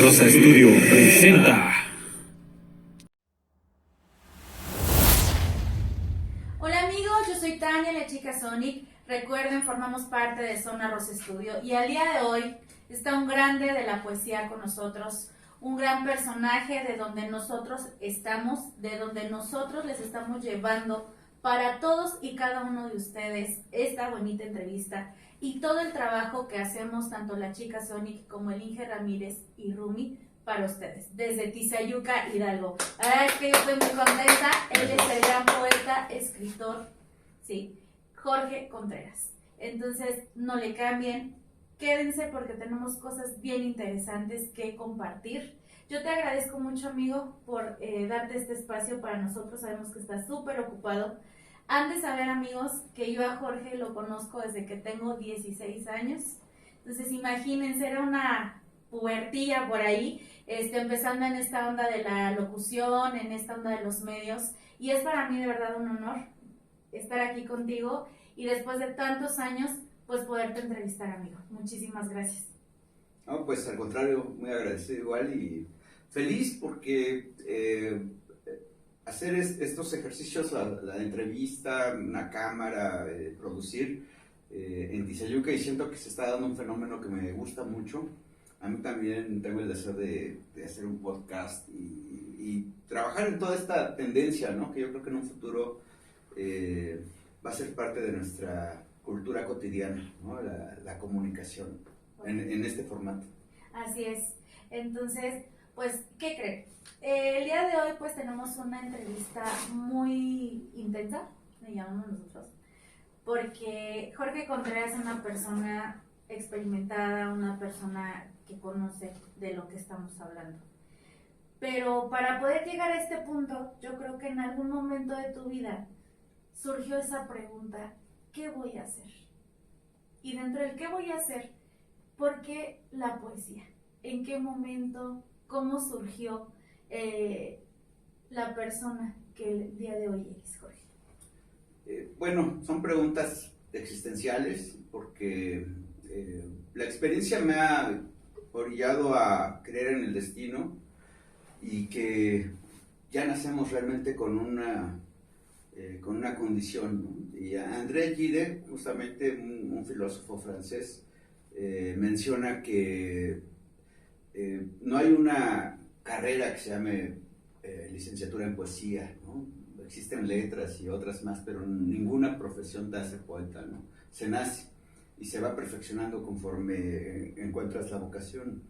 Rosa Studio presenta. Hola amigos, yo soy Tania, la chica Sonic. Recuerden, formamos parte de Zona Rosa Studio y al día de hoy está un grande de la poesía con nosotros, un gran personaje de donde nosotros estamos, de donde nosotros les estamos llevando para todos y cada uno de ustedes esta bonita entrevista y todo el trabajo que hacemos tanto la chica Sonic como el Inge Ramírez y Rumi para ustedes, desde Tizayuca, Hidalgo. La verdad es que yo estoy muy contenta. Él es el gran poeta, escritor, sí, Jorge Contreras. Entonces, no le cambien, quédense porque tenemos cosas bien interesantes que compartir. Yo te agradezco mucho, amigo, por darte este espacio para nosotros. Sabemos que estás súper ocupado. Han de saber, amigos, que yo a Jorge lo conozco desde que tengo 16 años. Entonces, imagínense, era una pubertilla por ahí, empezando en esta onda de la locución, en esta onda de los medios. Y es para mí de verdad un honor estar aquí contigo y después de tantos años, pues poderte entrevistar, amigo. Muchísimas gracias. No, pues al contrario, muy agradecido igual y feliz porque hacer estos ejercicios, la entrevista, una cámara, producir en Tizayuca, y siento que se está dando un fenómeno que me gusta mucho. A mí también tengo el deseo de hacer un podcast y trabajar en toda esta tendencia, ¿no? Que yo creo que en un futuro va a ser parte de nuestra cultura cotidiana, ¿no? La comunicación en este formato. Así es. Entonces, pues, ¿qué creen? El día de hoy pues tenemos una entrevista muy intensa, le llamamos nosotros, porque Jorge Contreras es una persona experimentada, una persona que conoce de lo que estamos hablando. Pero para poder llegar a este punto, yo creo que en algún momento de tu vida surgió esa pregunta, ¿qué voy a hacer? Y dentro del ¿qué voy a hacer? ¿Por qué la poesía? ¿En qué momento? ¿Cómo surgió la persona que el día de hoy eres, Jorge? Bueno, son preguntas existenciales porque la experiencia me ha orillado a creer en el destino y que ya nacemos realmente con una condición, ¿no? Y André Gide, justamente un filósofo francés, menciona que no hay una carrera que se llame licenciatura en poesía, ¿no? Existen letras y otras más, pero ninguna profesión te hace poeta, ¿no? Se nace y se va perfeccionando conforme encuentras la vocación.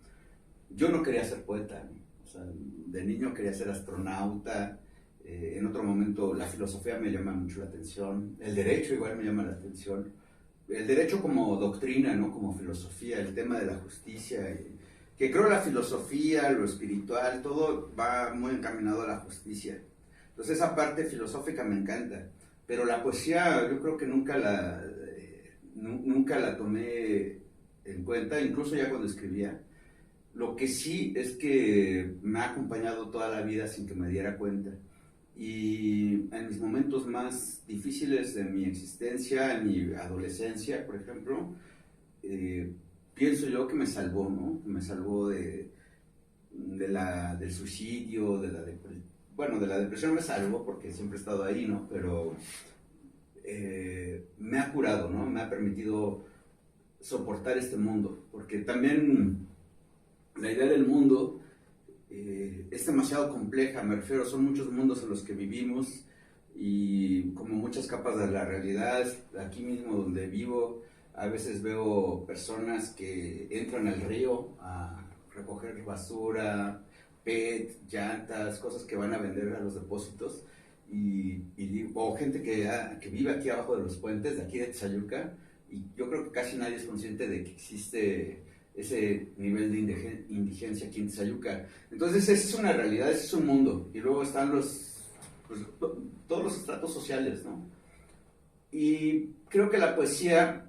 Yo no quería ser poeta, ¿no? O sea, de niño quería ser astronauta. En otro momento la filosofía me llama mucho la atención, el derecho igual me llama la atención, el derecho como doctrina, ¿no? Como filosofía, el tema de la justicia, que creo la filosofía, lo espiritual, todo va muy encaminado a la justicia. Entonces esa parte filosófica me encanta, pero la poesía yo creo que nunca la tomé en cuenta, incluso ya cuando escribía. Lo que sí es que me ha acompañado toda la vida sin que me diera cuenta. Y en mis momentos más difíciles de mi existencia, en mi adolescencia, por ejemplo, pienso yo que me salvó, ¿no? Me salvó del suicidio, de la depresión me salvó porque siempre he estado ahí, ¿no? Pero me ha curado, ¿no? Me ha permitido soportar este mundo, porque también la idea del mundo es demasiado compleja, me refiero, son muchos mundos en los que vivimos y como muchas capas de la realidad. Aquí mismo donde vivo, a veces veo personas que entran al río a recoger basura, PET, llantas, cosas que van a vender a los depósitos, o gente que vive aquí abajo de los puentes, de aquí de Tizayuca, y yo creo que casi nadie es consciente de que existe ese nivel de indigencia aquí en Tizayuca. Entonces esa es una realidad, ese es un mundo, y luego están todos los estratos sociales, ¿no? Y creo que la poesía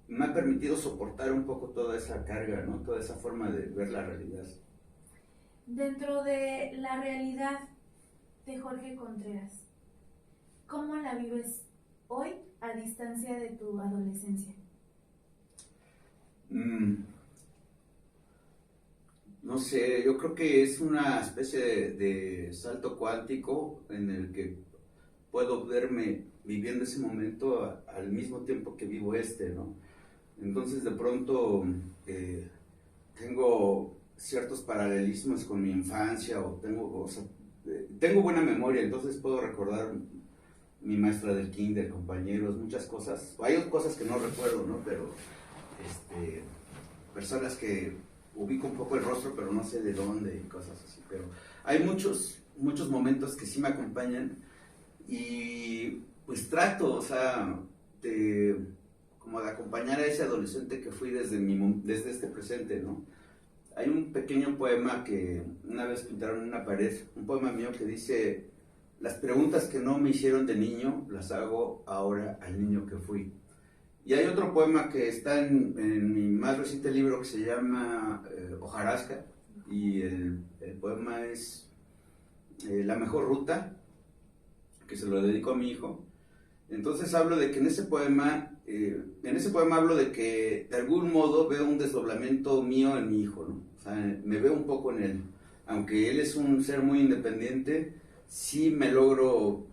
me ha permitido soportar un poco toda esa carga, ¿no? Toda esa forma de ver la realidad. Dentro de la realidad de Jorge Contreras, ¿cómo la vives hoy a distancia de tu adolescencia? no sé, yo creo que es una especie de salto cuántico en el que puedo verme viviendo ese momento al mismo tiempo que vivo ¿no? Entonces de pronto tengo ciertos paralelismos con mi infancia o sea, tengo buena memoria, entonces puedo recordar mi maestra del kinder, compañeros, muchas cosas. Hay cosas que no recuerdo, ¿no? Pero personas que ubico un poco el rostro, pero no sé de dónde y cosas así. Pero hay muchos momentos que sí me acompañan y pues trato, o sea, como de acompañar a ese adolescente que fui desde este presente, ¿no? Hay un pequeño poema que una vez pintaron en una pared, un poema mío que dice: las preguntas que no me hicieron de niño, las hago ahora al niño que fui. Y hay otro poema que está en mi más reciente libro que se llama Hojarasca, y el poema es La mejor ruta, que se lo dedico a mi hijo. Entonces hablo de que en ese poema hablo de que de algún modo veo un desdoblamiento mío en mi hijo, ¿no? O sea, me veo un poco en él. Aunque él es un ser muy independiente, sí me logro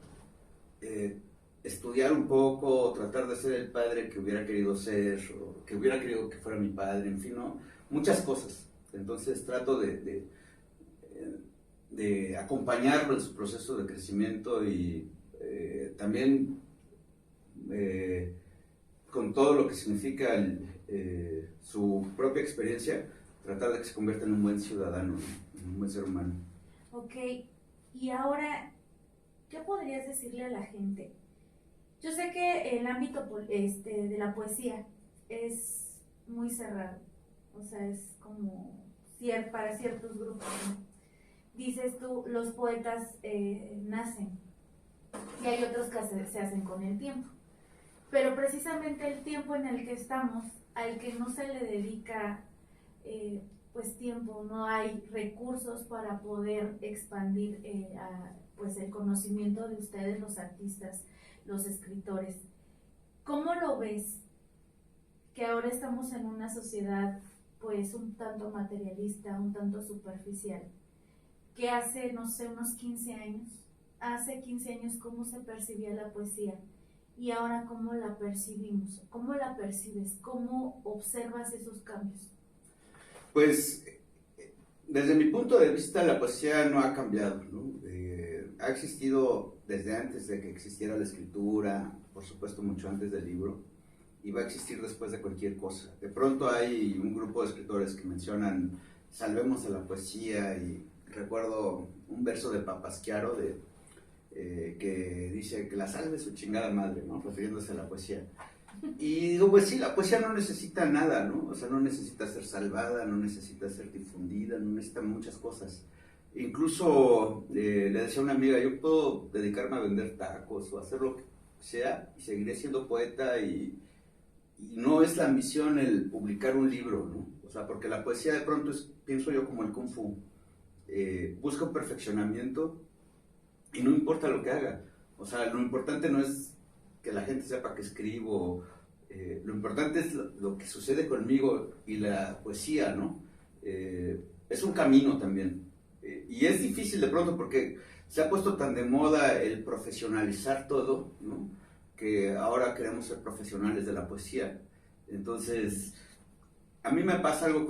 estudiar un poco, tratar de ser el padre que hubiera querido ser, o que hubiera querido que fuera mi padre, en fin, ¿no? Muchas cosas. Entonces trato de acompañarlo en su proceso de crecimiento y también con todo lo que significa su propia experiencia, tratar de que se convierta en un buen ciudadano, en un buen ser humano. Ok, y ahora, ¿qué podrías decirle a la gente? Yo sé que el ámbito de la poesía es muy cerrado, o sea, es como para ciertos grupos, ¿no? Dices tú, los poetas nacen, y hay otros que se hacen con el tiempo. Pero precisamente el tiempo en el que estamos, al que no se le dedica pues tiempo, no hay recursos para poder expandir pues el conocimiento de ustedes, los artistas, los escritores. ¿Cómo lo ves? Que ahora estamos en una sociedad pues un tanto materialista, un tanto superficial, que hace, no sé, unos 15 años, hace 15 años cómo se percibía la poesía y ahora cómo la percibimos, cómo la percibes, cómo observas esos cambios. Pues desde mi punto de vista la poesía no ha cambiado, ¿no? Ha existido desde antes de que existiera la escritura, por supuesto mucho antes del libro, y va a existir después de cualquier cosa. De pronto hay un grupo de escritores que mencionan salvemos a la poesía, y recuerdo un verso de Papasquiaro que dice que la salve su chingada madre, ¿no? Refiriéndose a la poesía. Y digo, pues sí, la poesía no necesita nada, ¿no? O sea, no necesita ser salvada, no necesita ser difundida, no necesita muchas cosas. Incluso le decía a una amiga, yo puedo dedicarme a vender tacos o hacer lo que sea y seguiré siendo poeta, y no es la ambición el publicar un libro, ¿no? O sea, porque la poesía de pronto es, pienso yo, como el kung fu. Busca un perfeccionamiento y no importa lo que haga. O sea, lo importante no es que la gente sepa que escribo, lo importante es lo que sucede conmigo y la poesía, ¿no? Es un camino también. Y es difícil de pronto porque se ha puesto tan de moda el profesionalizar todo, ¿no? Que ahora queremos ser profesionales de la poesía. Entonces, a mí me pasa algo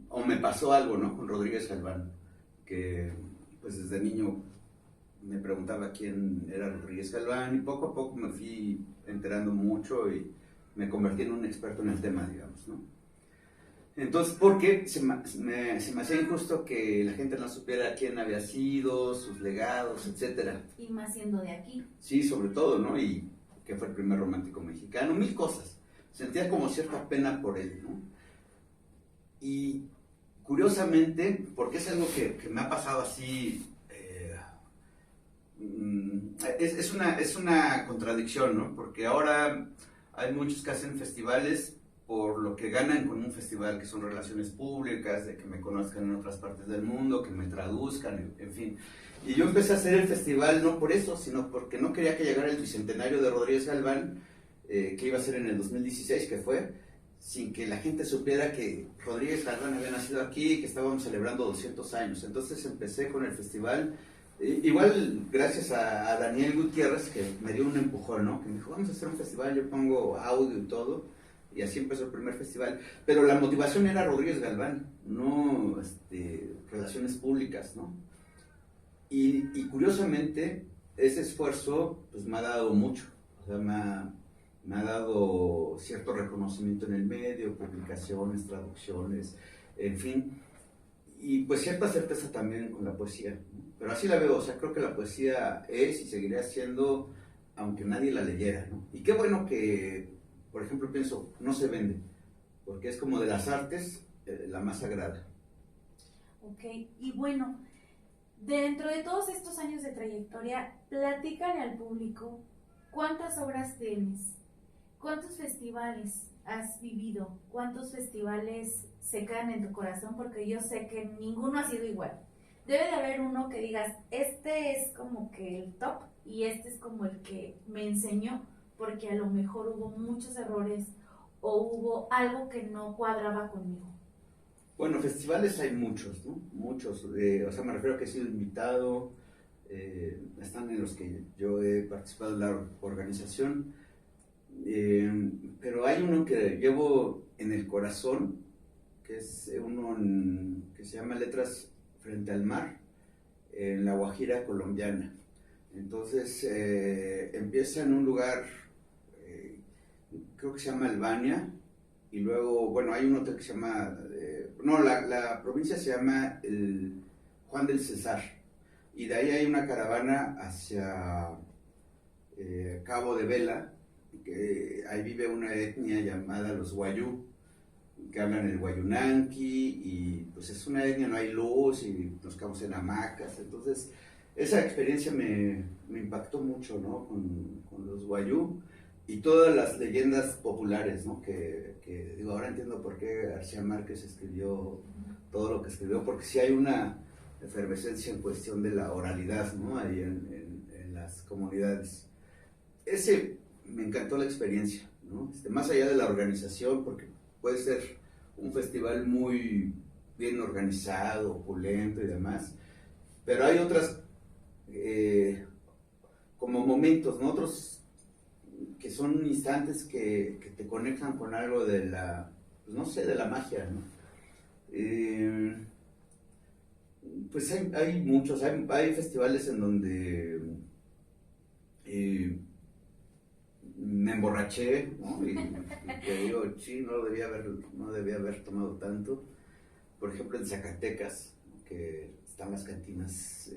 o me pasó algo, ¿no? Con Rodríguez Galván, que pues desde niño me preguntaba quién era Rodríguez Galván, y poco a poco me fui enterando mucho y me convertí en un experto en el tema, digamos, ¿no? Entonces, porque se me hacía injusto que la gente no supiera quién había sido, sus legados, etcétera. Y más siendo de aquí. Sí, sobre todo, ¿no? Y que fue el primer romántico mexicano, mil cosas. Sentía como cierta pena por él, ¿no? Y curiosamente, porque es algo que me ha pasado así, es una contradicción, ¿no? Porque ahora hay muchos que hacen festivales por lo que ganan con un festival, que son relaciones públicas, de que me conozcan en otras partes del mundo, que me traduzcan, en fin. Y yo empecé a hacer el festival no por eso, sino porque no quería que llegara el bicentenario de Rodríguez Galván, que iba a ser en el 2016, que fue, sin que la gente supiera que Rodríguez Galván había nacido aquí y que estábamos celebrando 200 años. Entonces empecé con el festival, igual gracias a Daniel Gutiérrez, que me dio un empujón, ¿no? Que me dijo, vamos a hacer un festival, yo pongo audio y todo, y así empezó el primer festival. Pero la motivación era Rodríguez Galván, no relaciones públicas, ¿no? Y curiosamente, ese esfuerzo pues me ha dado mucho, o sea, me ha dado cierto reconocimiento en el medio, publicaciones, traducciones, en fin, y pues cierta certeza también con la poesía, ¿no? Pero así la veo, o sea, creo que la poesía es y seguirá siendo, aunque nadie la leyera, ¿no? Y qué bueno que, por ejemplo, pienso, no se vende, porque es como de las artes, la más sagrada. Ok, y bueno, dentro de todos estos años de trayectoria, platícale al público cuántas obras tienes, cuántos festivales has vivido, cuántos festivales se quedan en tu corazón, porque yo sé que ninguno ha sido igual. Debe de haber uno que digas, este es como que el top y este es como el que me enseñó, porque a lo mejor hubo muchos errores o hubo algo que no cuadraba conmigo. Bueno, festivales hay muchos, ¿no? Muchos, o sea, me refiero a que he sido invitado, están en los que yo he participado en la organización, pero hay uno que llevo en el corazón, que es uno que se llama Letras frente al mar, en la Guajira colombiana. Entonces, empieza en un lugar, creo que se llama Albania, y luego, bueno, hay un hotel que se llama, la provincia se llama Juan del Cesar, y de ahí hay una caravana hacia Cabo de Vela, que ahí vive una etnia llamada los Wayuu, que hablan el Wayunanqui, y pues es una etnia, no hay luz, y nos quedamos en hamacas. Entonces, esa experiencia me impactó mucho, ¿no? Con los Wayuu, y todas las leyendas populares, ¿no? Que digo, ahora entiendo por qué García Márquez escribió todo lo que escribió, porque sí hay una efervescencia en cuestión de la oralidad, ¿no? Ahí en las comunidades. Ese me encantó la experiencia, ¿no? Más allá de la organización, porque puede ser un festival muy bien organizado, opulento y demás, pero hay otras como momentos, ¿no? Otros que son instantes que te conectan con algo de la, pues no sé, de la magia, ¿no? Pues hay muchos, hay festivales en donde me emborraché, ¿no? Y te digo, sí, no debía haber tomado tanto. Por ejemplo, en Zacatecas, ¿no? Que están las cantinas,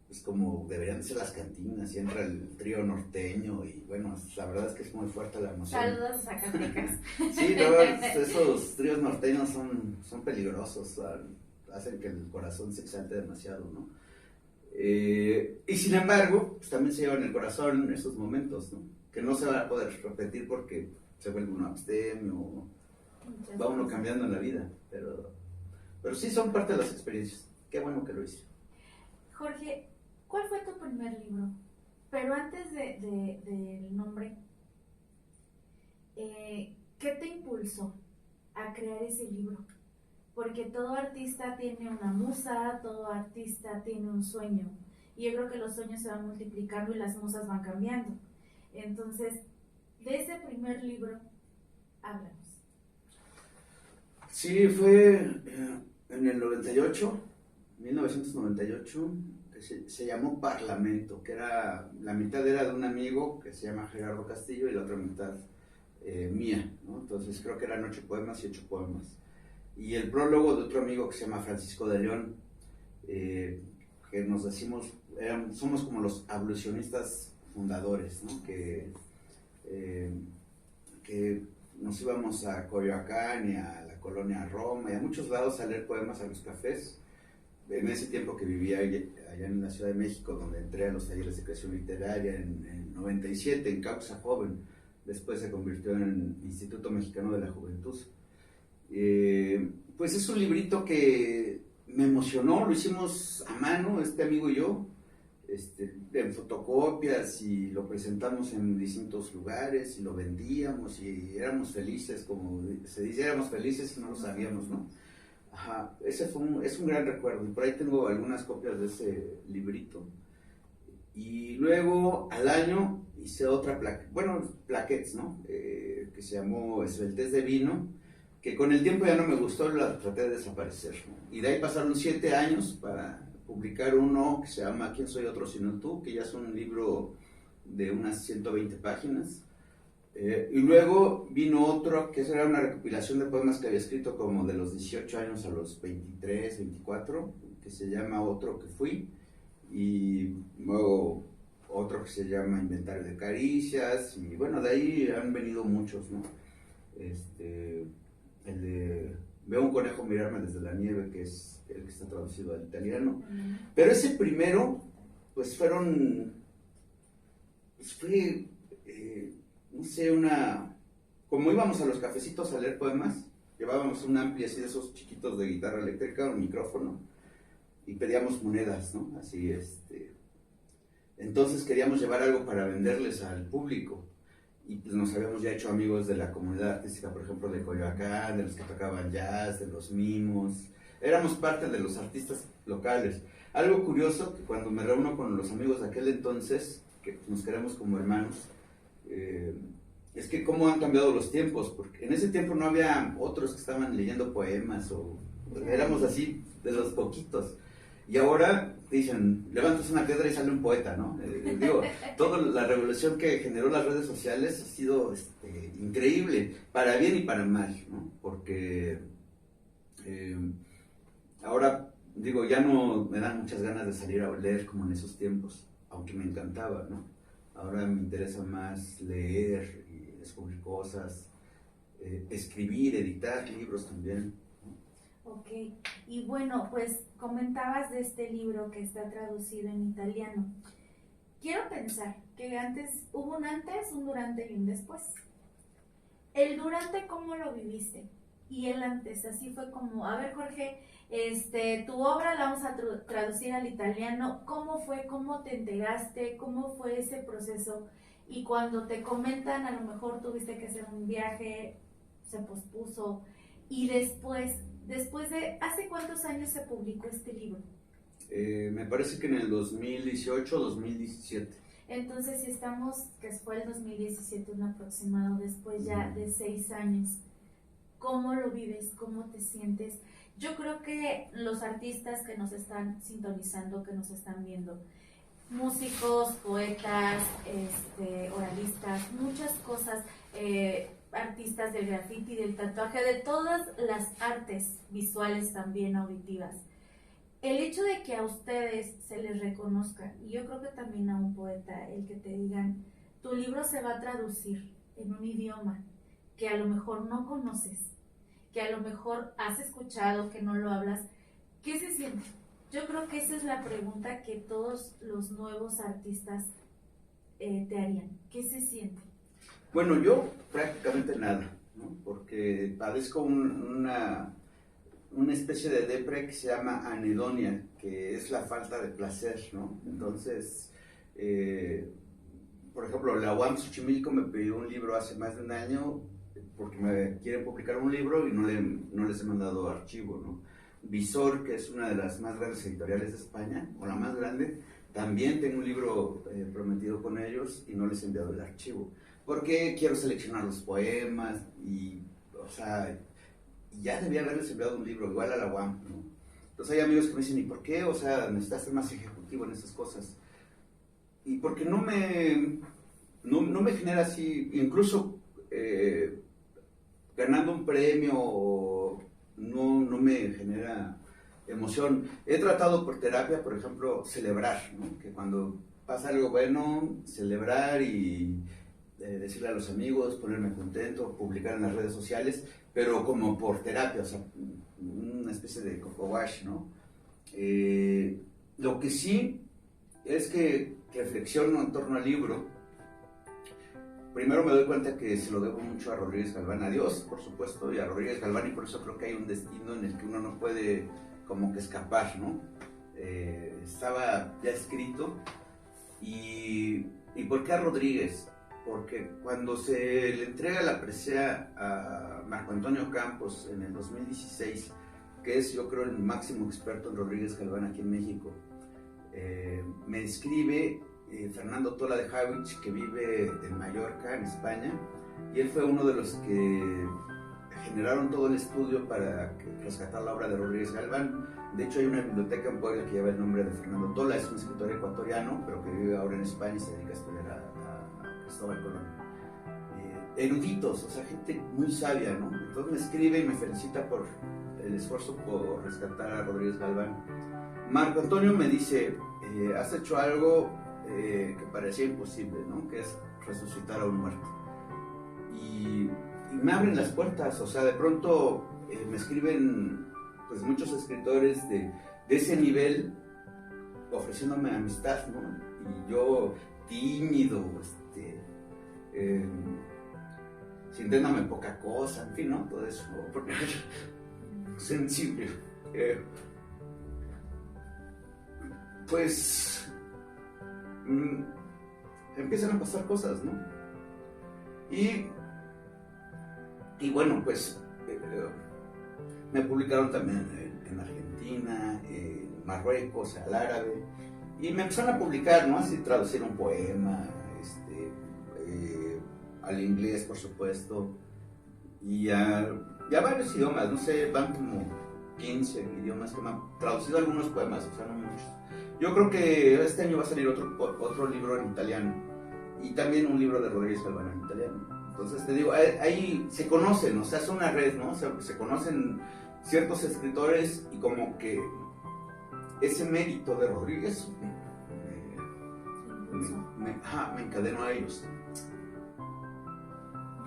pues como deberían ser las cantinas, y entra el trío norteño, y bueno, la verdad es que es muy fuerte la emoción. Saludos a Zacatecas. Sí, no, esos tríos norteños son peligrosos, hacen que el corazón se exalte demasiado, ¿no? Y sin embargo, pues también se lleva en el corazón esos momentos, ¿no? Que no se van a poder repetir porque se vuelve uno abstemio, va uno cambiando en la vida, pero sí son parte de las experiencias. Qué bueno que lo hice. Jorge, ¿cuál fue tu primer libro? Pero antes del nombre, ¿qué te impulsó a crear ese libro? Porque todo artista tiene una musa, todo artista tiene un sueño, y yo creo que los sueños se van multiplicando y las musas van cambiando. Entonces, de ese primer libro, háblanos. Sí, fue en el 1998, que se llamó Parlamento, que la mitad era de un amigo que se llama Gerardo Castillo y la otra mitad mía, ¿no? Entonces creo que eran 8 poemas y 8 poemas. Y el prólogo de otro amigo que se llama Francisco de León, que nos decimos, somos como los abolicionistas fundadores, ¿no? Que nos íbamos a Coyoacán y a la colonia Roma y a muchos lados a leer poemas a los cafés. En ese tiempo que vivía allá en la Ciudad de México, donde entré a los talleres de creación literaria en 97, en Causa Joven, después se convirtió en Instituto Mexicano de la Juventud. Pues es un librito que me emocionó, lo hicimos a mano, este amigo y yo. en fotocopias y lo presentamos en distintos lugares y lo vendíamos y éramos felices, como se dice, éramos felices y no lo sabíamos, ¿no? Ajá, ese es un gran recuerdo. Por ahí tengo algunas copias de ese librito. Y luego al año hice otra plaquettes, ¿no? Que se llamó Esbeltez de Vino, que con el tiempo ya no me gustó, la traté de desaparecer, ¿no? Y de ahí pasaron 7 años para publicar uno que se llama ¿Quién soy otro sino tú?, que ya es un libro de unas 120 páginas. Y luego vino otro que era una recopilación de poemas que había escrito como de los 18 años a los 23, 24, que se llama Otro que fui. Y luego otro que se llama Inventario de Caricias, y bueno, de ahí han venido muchos, ¿no? El de Veo un conejo mirarme desde la nieve, que es el que está traducido al italiano. Pero ese primero, pues fue, no sé, como íbamos a los cafecitos a leer poemas, llevábamos un ampli así de esos chiquitos de guitarra eléctrica, un micrófono, y pedíamos monedas, ¿no? Así, entonces queríamos llevar algo para venderles al público, y pues nos habíamos ya hecho amigos de la comunidad artística, por ejemplo, de Coyoacán, de los que tocaban jazz, de los mimos, éramos parte de los artistas locales. Algo curioso, que cuando me reúno con los amigos de aquel entonces, que nos queremos como hermanos, es que cómo han cambiado los tiempos, porque en ese tiempo no había otros que estaban leyendo poemas, o éramos así de los poquitos. Y ahora dicen, levantas una piedra y sale un poeta, ¿no? Digo, toda la revolución que generó las redes sociales ha sido increíble, para bien y para mal, ¿no? Porque ahora, digo, ya no me dan muchas ganas de salir a leer como en esos tiempos, aunque me encantaba, ¿no? Ahora me interesa más leer y descubrir cosas, escribir, editar libros también. Ok, y bueno, pues comentabas de este libro que está traducido en italiano. Quiero pensar que hubo un antes, un durante y un después. El durante, ¿cómo lo viviste? Y el antes, así fue como, a ver, Jorge, tu obra la vamos a traducir al italiano. ¿Cómo fue? ¿Cómo te enteraste? ¿Cómo fue ese proceso? Y cuando te comentan, a lo mejor tuviste que hacer un viaje, se pospuso, y después de, ¿hace cuántos años se publicó este libro? Me parece que en el 2018 o 2017. Entonces, si estamos, que fue el 2017, un aproximado, después ya de 6 años, ¿cómo lo vives? ¿Cómo te sientes? Yo creo que los artistas que nos están sintonizando, que nos están viendo, músicos, poetas, oralistas, muchas cosas, artistas del graffiti, del tatuaje, de todas las artes visuales también auditivas. El hecho de que a ustedes se les reconozca, y yo creo que también a un poeta, el que te digan, tu libro se va a traducir en un idioma que a lo mejor no conoces, que a lo mejor has escuchado, que no lo hablas, ¿qué se siente? Yo creo que esa es la pregunta que todos los nuevos artistas te harían. ¿Qué se siente? Bueno, yo prácticamente nada, ¿no? Porque padezco una especie de depre que se llama anedonia, que es la falta de placer, ¿no? Entonces, por ejemplo, la UAM Xochimilco me pidió un libro hace más de un año porque me quieren publicar un libro y no les he mandado archivo, ¿no? Visor, que es una de las más grandes editoriales de España, o la más grande, también tengo un libro prometido con ellos y no les he enviado el archivo, porque quiero seleccionar los poemas y, o sea, ya debía haberles enviado un libro, igual a la UAM, ¿no? Entonces hay amigos que me dicen, ¿y por qué? O sea, necesitas ser más ejecutivo en esas cosas. Y porque no me genera así, incluso ganando un premio, no me genera emoción. He tratado por terapia, por ejemplo, celebrar, ¿no? Que cuando pasa algo bueno, celebrar y decirle a los amigos, ponerme contento, publicar en las redes sociales, pero como por terapia, o sea, una especie de coco wash, ¿no? Lo que sí es que reflexiono en torno al libro. Primero me doy cuenta que se lo debo mucho a Rodríguez Galván, a Dios, por supuesto, y a Rodríguez Galván, y por eso creo que hay un destino en el que uno no puede como que escapar, ¿no? Estaba ya escrito, ¿Y por qué a Rodríguez? Porque cuando se le entrega la presea a Marco Antonio Campos en el 2016, que es yo creo el máximo experto en Rodríguez Galván aquí en México, me escribe Fernando Tola de Javich, que vive en Mallorca, en España, y él fue uno de los que generaron todo el estudio para rescatar la obra de Rodríguez Galván. De hecho, hay una biblioteca en Puebla que lleva el nombre de Fernando Tola, es un escritor ecuatoriano, pero que vive ahora en España y se dedica a estudiar a Cristóbal Colón. Eruditos, o sea, gente muy sabia, ¿no? Entonces me escribe y me felicita por el esfuerzo por rescatar a Rodríguez Galván. Marco Antonio me dice, has hecho algo que parecía imposible, ¿no? Que es resucitar a un muerto. Y me abren las puertas, o sea, de pronto me escriben pues muchos escritores de ese nivel ofreciéndome amistad, ¿no? Y yo tímido, sintiéndome poca cosa, en fin, ¿no? Todo eso, porque sensible. Pues empiezan a pasar cosas, ¿no? Y bueno, pues me publicaron también en Argentina, en Marruecos, al árabe, y me empezaron a publicar, ¿no? Así traducir un poema, al inglés, por supuesto, y a varios idiomas, no sé, van como 15 idiomas que me han traducido algunos poemas, o sea, no muchos. Yo creo que este año va a salir otro libro en italiano, y también un libro de Rodríguez Galván en italiano. Entonces te digo, ahí se conocen, o sea, es una red, ¿no? O sea, se conocen ciertos escritores y como que ese mérito de Rodríguez me encadenó a ellos.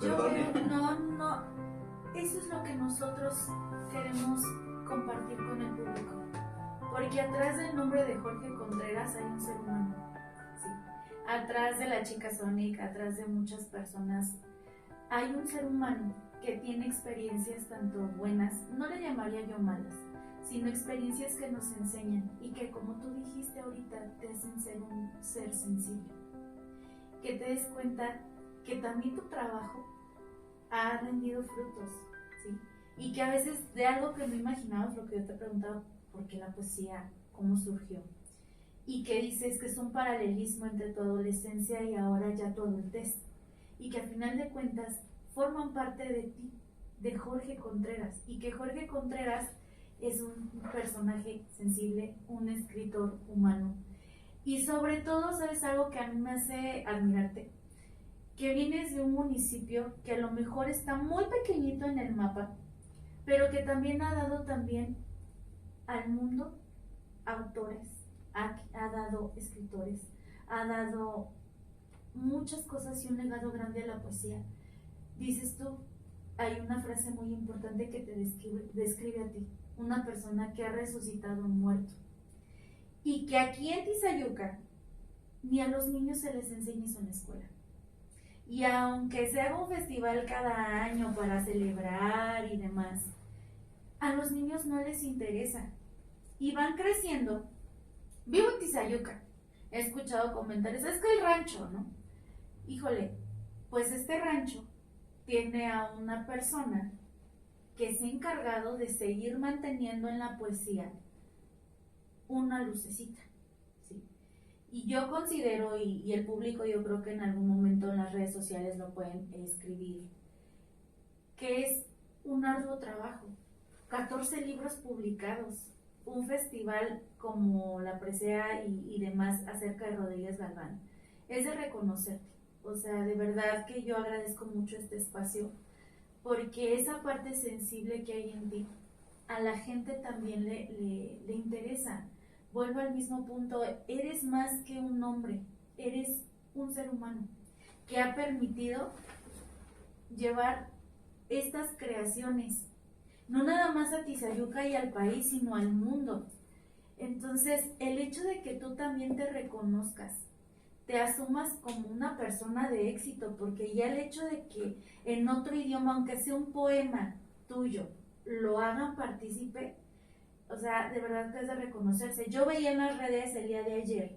No, eso es lo que nosotros queremos compartir con el público, porque atrás del nombre de Jorge Contreras hay un ser humano, ¿sí? Atrás de la chica Sonic, atrás de muchas personas, hay un ser humano que tiene experiencias tanto buenas, no le llamaría yo malas, sino experiencias que nos enseñan y que, como tú dijiste ahorita, te hacen ser un ser sensible, que te des cuenta que también tu trabajo ha rendido frutos, ¿sí? Y que a veces de algo que no imaginabas, lo que yo te preguntaba, ¿por qué la poesía? ¿Cómo surgió? Y que dices que es un paralelismo entre tu adolescencia y ahora ya tu adultez, y que al final de cuentas forman parte de ti, de Jorge Contreras, y que Jorge Contreras es un personaje sensible, un escritor humano, y sobre todo, ¿sabes algo que a mí me hace admirarte? Que vienes de un municipio que a lo mejor está muy pequeñito en el mapa, pero que también ha dado también al mundo autores, ha dado escritores, ha dado muchas cosas y un legado grande a la poesía. Dices tú, hay una frase muy importante que te describe a ti, una persona que ha resucitado a un muerto, y que aquí en Tizayuca ni a los niños se les enseña eso en la escuela. Y aunque se haga un festival cada año para celebrar y demás, a los niños no les interesa. Y van creciendo. Vivo en Tizayuca. He escuchado comentarios, es que el rancho, ¿no? Híjole, pues este rancho tiene a una persona que se ha encargado de seguir manteniendo en la poesía una lucecita. Y yo considero, y el público yo creo que en algún momento en las redes sociales lo pueden escribir, que es un arduo trabajo. 14 libros publicados, un festival como la presea y demás acerca de Rodríguez Galván. Es de reconocerte. O sea, de verdad que yo agradezco mucho este espacio, porque esa parte sensible que hay en ti, a la gente también le interesa. Vuelvo al mismo punto, eres más que un nombre, eres un ser humano que ha permitido llevar estas creaciones, no nada más a Tizayuca y al país, sino al mundo. Entonces, el hecho de que tú también te reconozcas, te asumas como una persona de éxito, porque ya el hecho de que en otro idioma, aunque sea un poema tuyo, lo hagan partícipe, o sea, de verdad que es de reconocerse. Yo veía en las redes el día de ayer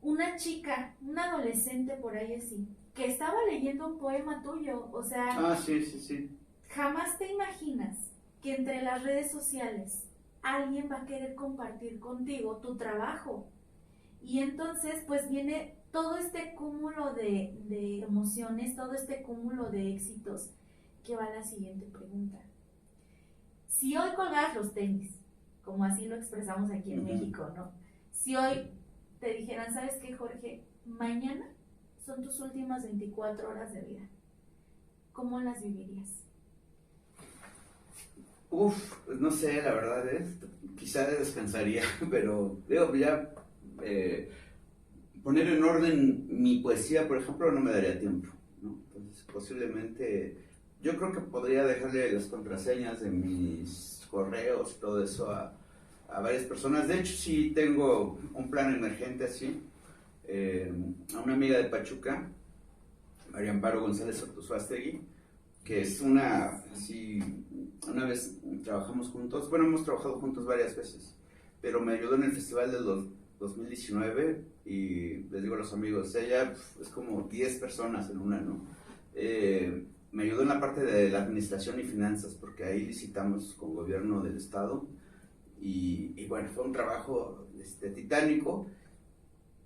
una chica, una adolescente por ahí así, que estaba leyendo un poema tuyo, o sea, Ah, sí, sí, sí. jamás te imaginas que entre las redes sociales alguien va a querer compartir contigo tu trabajo. Y entonces pues viene todo este cúmulo de emociones, todo este cúmulo de éxitos, que va a la siguiente pregunta. Si hoy colgas los tenis, como así lo expresamos aquí en México, ¿no? Si hoy te dijeran, ¿sabes qué, Jorge? Mañana son tus últimas 24 horas de vida. ¿Cómo las vivirías? Pues no sé, la verdad, quizá descansaría, pero digo, ya poner en orden mi poesía, por ejemplo, no me daría tiempo, ¿no? Entonces, posiblemente, yo creo que podría dejarle las contraseñas de mis correos, todo eso a varias personas. De hecho, sí tengo un plan emergente así, a una amiga de Pachuca, María Amparo González Ortuzúastegui, que es una vez trabajamos juntos, bueno, hemos trabajado juntos varias veces, pero me ayudó en el festival del 2019 y les digo a los amigos, ella es como 10 personas en una, ¿no? Me ayudó en la parte de la administración y finanzas, porque ahí licitamos con gobierno del estado y bueno, fue un trabajo titánico.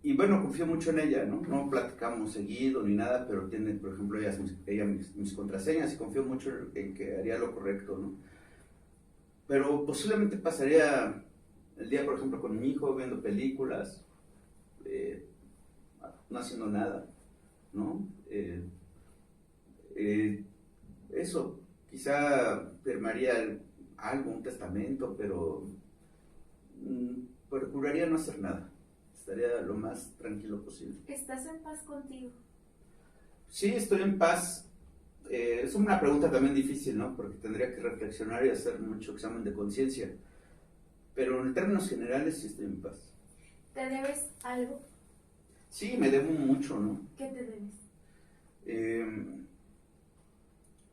Y bueno, confío mucho en ella, ¿no? No platicamos seguido ni nada, pero tiene, por ejemplo, ella mis contraseñas y confío mucho en que haría lo correcto, ¿no? Pero posiblemente pasaría el día, por ejemplo, con mi hijo viendo películas, no haciendo nada, ¿no? Eso, quizá firmaría algo, un testamento, pero procuraría no hacer nada. Estaría lo más tranquilo posible. ¿Estás en paz contigo? Sí, estoy en paz. Es una pregunta también difícil, ¿no? Porque tendría que reflexionar y hacer mucho examen de conciencia. Pero en términos generales sí estoy en paz. ¿Te debes algo? Sí, me debo mucho, ¿no? ¿Qué te debes?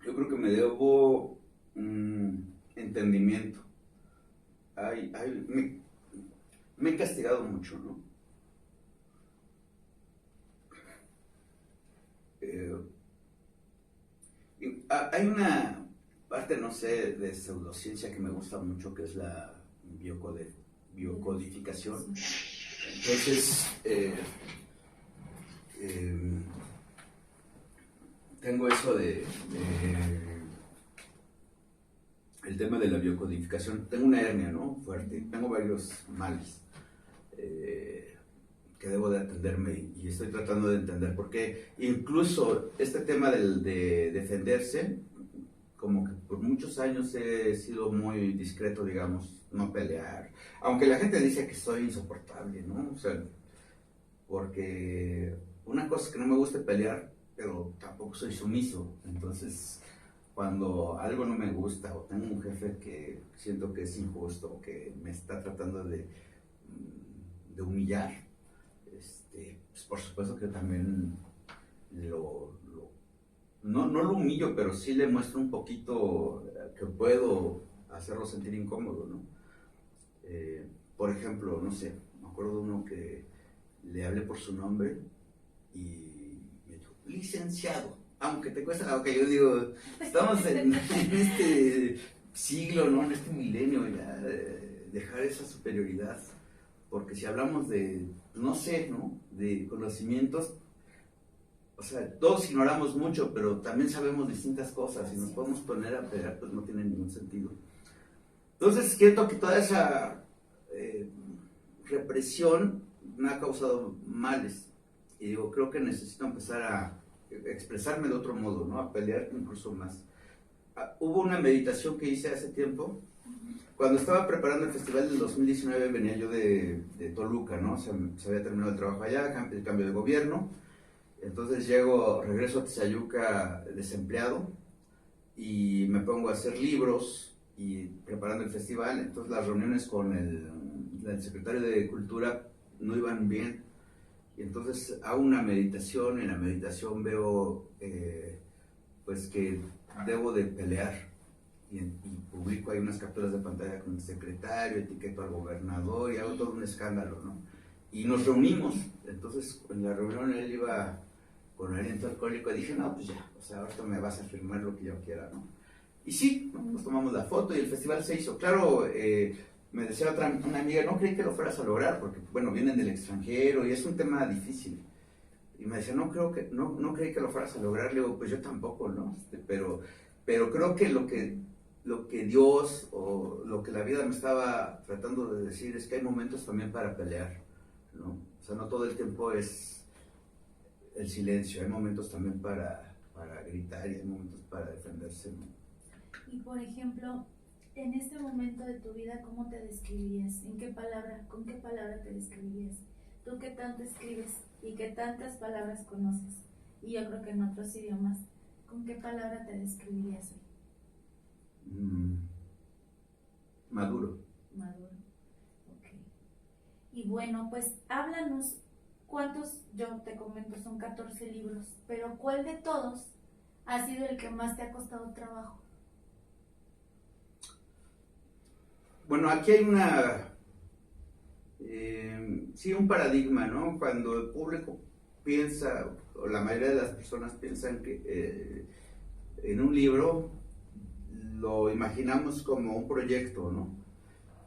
Yo creo que me debo entendimiento. Me he castigado mucho, ¿no? Hay una parte, no sé, de pseudociencia que me gusta mucho, que es la biocodificación. Entonces, tengo eso el tema de la biocodificación. Tengo una hernia, ¿no? Fuerte. Tengo varios males que debo de atenderme y estoy tratando de entender por qué. Incluso este tema de defenderse, como que por muchos años he sido muy discreto, digamos, no pelear. Aunque la gente dice que soy insoportable, ¿no? O sea, porque una cosa es que no me gusta pelear, pero tampoco soy sumiso. Entonces, cuando algo no me gusta o tengo un jefe que siento que es injusto o que me está tratando de humillar, pues por supuesto que también no lo humillo, pero sí le muestro un poquito que puedo hacerlo sentir incómodo, ¿no? Por ejemplo, no sé, me acuerdo de uno que le hablé por su nombre y me dijo, licenciado, aunque te cuesta la boca. Yo digo, estamos en este siglo, ¿no? En este milenio, ya, dejar esa superioridad, porque si hablamos de, no sé, ¿no? De conocimientos, o sea, todos ignoramos mucho, pero también sabemos distintas cosas y nos podemos poner a pelear, pues no tiene ningún sentido. Entonces, siento que toda esa represión me ha causado males y digo, creo que necesito empezar a expresarme de otro modo, ¿no? A pelear incluso más. Hubo una meditación que hice hace tiempo. Cuando estaba preparando el festival del 2019 venía yo de Toluca, ¿no? Se había terminado el trabajo allá, el cambio de gobierno. Entonces regreso a Tizayuca desempleado y me pongo a hacer libros y preparando el festival. Entonces las reuniones con el secretario de Cultura no iban bien. Y entonces hago una meditación y en la meditación veo pues que debo de pelear. Y publico ahí unas capturas de pantalla con el secretario, etiqueto al gobernador y hago todo un escándalo, ¿no? y nos reunimos. Entonces, en la reunión él iba con aliento alcohólico y dije, no, pues ya, o sea, ahorita me vas a firmar lo que yo quiera, ¿no? Y sí, ¿no? Nos tomamos la foto y el festival se hizo. Claro, me decía una amiga, no creí que lo fueras a lograr, porque, bueno, vienen del extranjero y es un tema difícil. Y me decía, no creí que lo fueras a lograr. Le digo, pues yo tampoco, ¿no? Pero creo que lo que Dios o lo que la vida me estaba tratando de decir es que hay momentos también para pelear, ¿no? O sea, no todo el tiempo es el silencio, hay momentos también para gritar y hay momentos para defenderse, ¿no? Y por ejemplo, en este momento de tu vida, ¿cómo te describirías? ¿Con qué palabra te describirías? Tú que tanto escribes y que tantas palabras conoces, y yo creo que en otros idiomas, ¿con qué palabra te describirías hoy? Maduro. Maduro, ok. Y bueno, pues háblanos, ¿cuántos? Yo te comento, son 14 libros, pero ¿cuál de todos ha sido el que más te ha costado trabajo? Bueno, aquí hay un paradigma, ¿no? Cuando el público piensa, o la mayoría de las personas piensan que en un libro lo imaginamos como un proyecto, ¿no?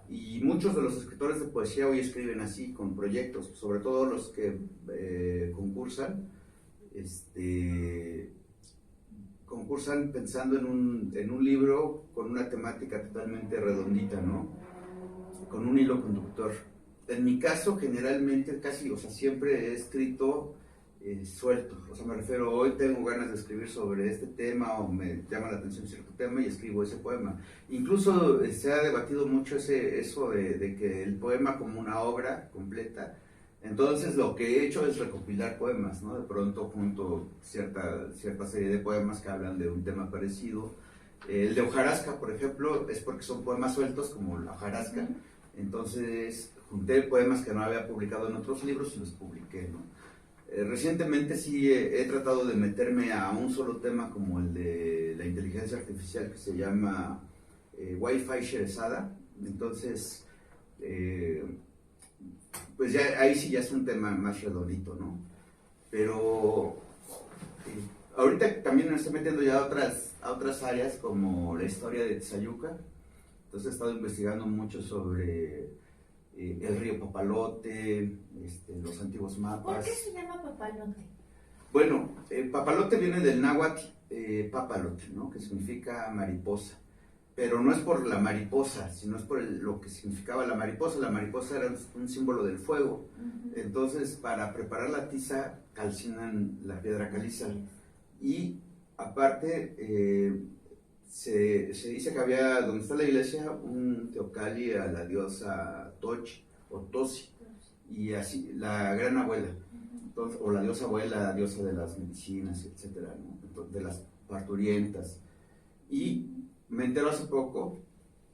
Y muchos de los escritores de poesía hoy escriben así, con proyectos, sobre todo los que concursan pensando en un libro con una temática totalmente redondita, ¿no? Con un hilo conductor. En mi caso, generalmente, casi, o sea, siempre he escrito suelto. O sea, me refiero, hoy tengo ganas de escribir sobre este tema o me llama la atención cierto tema y escribo ese poema. Incluso se ha debatido mucho eso de que el poema como una obra completa. Entonces lo que he hecho es recopilar poemas, ¿no? De pronto junto cierta serie de poemas que hablan de un tema parecido. El de hojarasca, por ejemplo, es porque son poemas sueltos como la hojarasca. Entonces junté poemas que no había publicado en otros libros y los publiqué, ¿no? Recientemente sí he tratado de meterme a un solo tema como el de la inteligencia artificial que se llama Wi-Fi Sherezada. Entonces pues ya ahí sí ya es un tema más redondito, ¿no? Pero ahorita también me estoy metiendo ya a otras áreas como la historia de Tizayuca. Entonces he estado investigando mucho sobre el río Papalote, los antiguos mapas. ¿Por qué se llama Papalote? Bueno, Papalote viene del náhuatl papalote, ¿no? Que significa mariposa. Pero no es por la mariposa, sino es por lo que significaba la mariposa. La mariposa era un símbolo del fuego. Entonces, para preparar la tiza, calcinan la piedra caliza. Y aparte, se dice que había, donde está la iglesia, un teocalli a la diosa Tochi o Tosi, y así, la gran abuela, entonces, o la diosa abuela, diosa de las medicinas, etcétera, ¿no? Entonces, de las parturientas. Y me entero hace poco,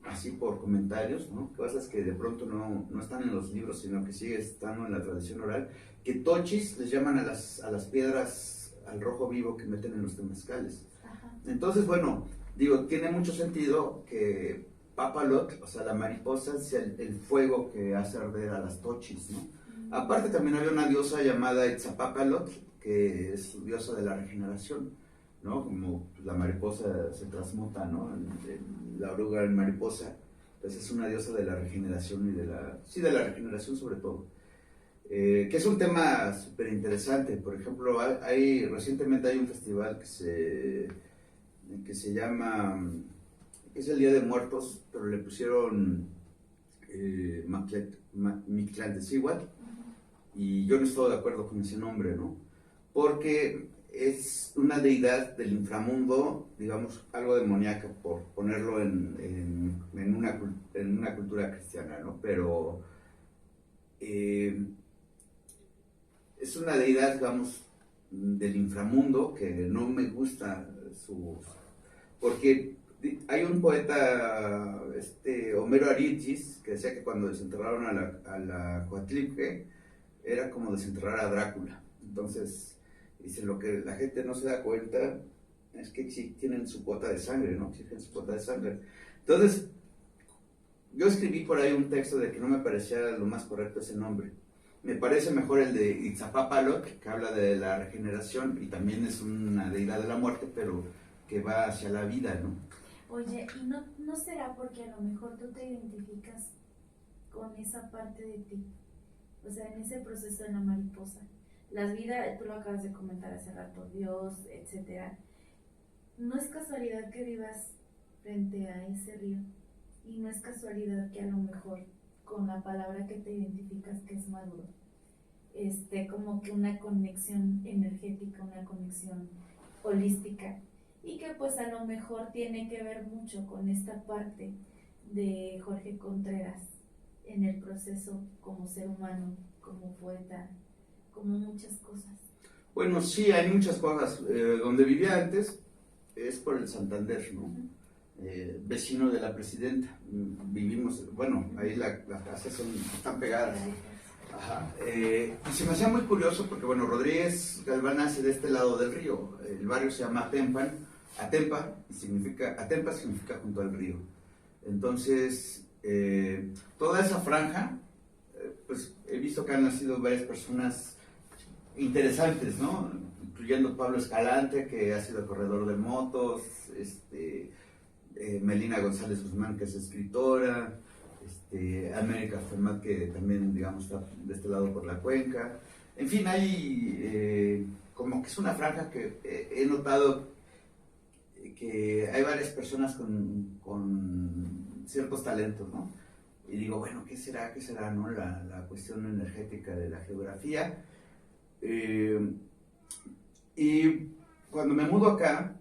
así por comentarios, ¿no? Cosas que de pronto no están en los libros, sino que sigue estando en la tradición oral, que tochis les llaman a las piedras, al rojo vivo que meten en los temazcales. Entonces, bueno, digo, tiene mucho sentido que Papalot, o sea, la mariposa, sea el fuego que hace arder a las tochis, ¿no? Aparte también había una diosa llamada Itzapapalot, que es diosa de la regeneración, ¿no? Como la mariposa se transmuta, ¿no? La oruga en mariposa. Entonces es una diosa de la regeneración y de la regeneración sobre todo. Que es un tema súper interesante. Por ejemplo, recientemente hay un festival que se llama, es el Día de Muertos, pero le pusieron Mictlantecíhuatl, y yo no estoy de acuerdo con ese nombre, ¿no? Porque es una deidad del inframundo, digamos, algo demoníaca, por ponerlo en una cultura cristiana, ¿no? Pero es una deidad, digamos, del inframundo, que no me gusta porque hay un poeta, Homero Aridgis, que decía que cuando desenterraron a la Coatlicue era como desenterrar a Drácula. Entonces, dice, lo que la gente no se da cuenta es que sí tienen su cuota de sangre, ¿no? Exigen su cuota de sangre. Entonces, yo escribí por ahí un texto de que no me parecía lo más correcto ese nombre. Me parece mejor el de Itzapapalot, que habla de la regeneración y también es una deidad de la muerte, pero que va hacia la vida, ¿no? Oye, ¿y no será porque a lo mejor tú te identificas con esa parte de ti? O sea, en ese proceso de la mariposa. La vida, tú lo acabas de comentar hace rato, Dios, etcétera. No es casualidad que vivas frente a ese río. Y no es casualidad que a lo mejor con la palabra que te identificas, que es maduro, como que una conexión energética, una conexión holística, y que pues a lo mejor tiene que ver mucho con esta parte de Jorge Contreras en el proceso como ser humano, como poeta, como muchas cosas. Bueno, sí, hay muchas cosas. Donde vivía antes es por el Santander, ¿no? Vecino de la presidenta. Vivimos, bueno, ahí las casas están pegadas. Ajá. Y se me hacía muy curioso porque, bueno, Rodríguez Galván nace de este lado del río. El barrio se llama Atempa significa junto al río. Entonces, toda esa franja, pues he visto que han nacido varias personas interesantes, ¿no? Incluyendo Pablo Escalante, que ha sido corredor de motos, Melina González Guzmán, que es escritora, América Fermat, que también, digamos, está de este lado por la cuenca. En fin, hay como que es una franja que he notado que hay varias personas con ciertos talentos, ¿no? Y digo, bueno, ¿qué será, no? La cuestión energética de la geografía. Y cuando me mudo acá,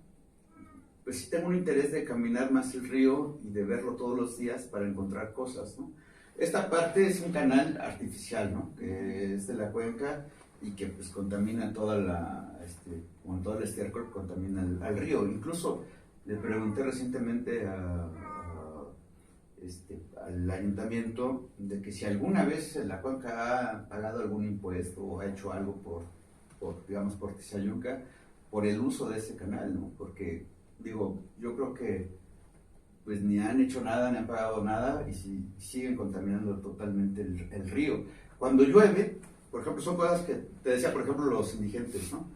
pues sí tengo un interés de caminar más el río y de verlo todos los días para encontrar cosas, ¿no? Esta parte es un canal artificial, ¿no? Que es de la cuenca y que pues contamina con todo el estiércol, contamina al río. Incluso le pregunté recientemente al ayuntamiento de que si alguna vez la cuenca ha pagado algún impuesto o ha hecho algo por Tizayuca, por el uso de ese canal, ¿no? Porque, digo, yo creo que pues ni han hecho nada, ni han pagado nada y siguen contaminando totalmente el río. Cuando llueve, por ejemplo, son cosas que te decía, por ejemplo, los indigentes, ¿no?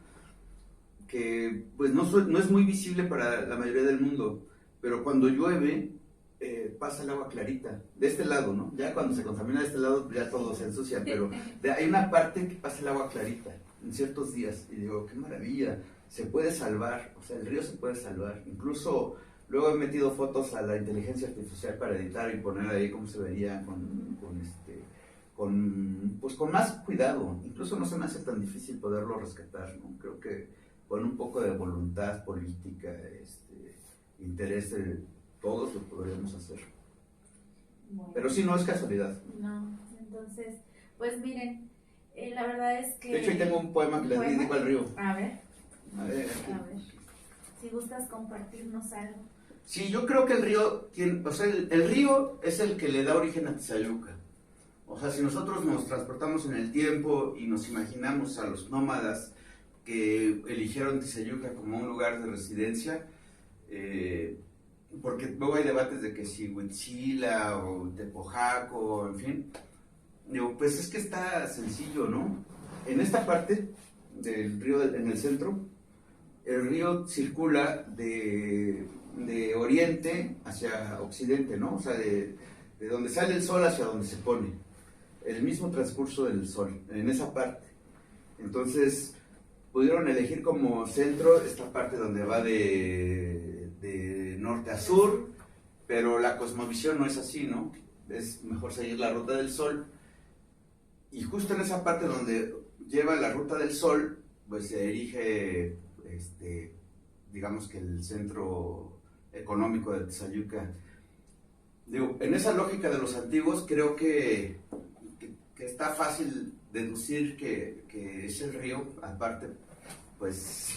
Que pues no es muy visible para la mayoría del mundo, pero cuando llueve pasa el agua clarita, de este lado, ¿no? Ya cuando se contamina de este lado ya todo se ensucia, pero hay una parte que pasa el agua clarita en ciertos días y digo, qué maravilla, se puede salvar, o sea, el río se puede salvar. Incluso luego he metido fotos a la inteligencia artificial para editar y poner ahí cómo se vería con más cuidado. Incluso no se me hace tan difícil poderlo rescatar, ¿no? Creo que con un poco de voluntad política, interés, todos lo podríamos hacer. Bueno, pero sí, no es casualidad. No, entonces, pues miren, la verdad es que... De hecho, ahí tengo un poema que le dedico al río. A ver, Aquí. si gustas compartirnos algo. Sí, yo creo que el río el río es el que le da origen a Tizayuca. O sea, si nosotros nos transportamos en el tiempo y nos imaginamos a los nómadas que eligieron Tizayuca como un lugar de residencia, porque luego hay debates de que si Huitzila o Tepojaco, en fin, digo, pues es que está sencillo, ¿no? En esta parte del río, en el centro, el río circula de oriente hacia occidente, ¿no? O sea, de donde sale el sol hacia donde se pone. El mismo transcurso del sol, en esa parte. Entonces, pudieron elegir como centro esta parte donde va de norte a sur, pero la cosmovisión no es así, ¿no? Es mejor seguir la ruta del sol. Y justo en esa parte donde lleva la ruta del sol, pues se erige, digamos que el centro económico de Tizayuca. Digo, en esa lógica de los antiguos, creo que está fácil deducir que es el río, aparte, pues,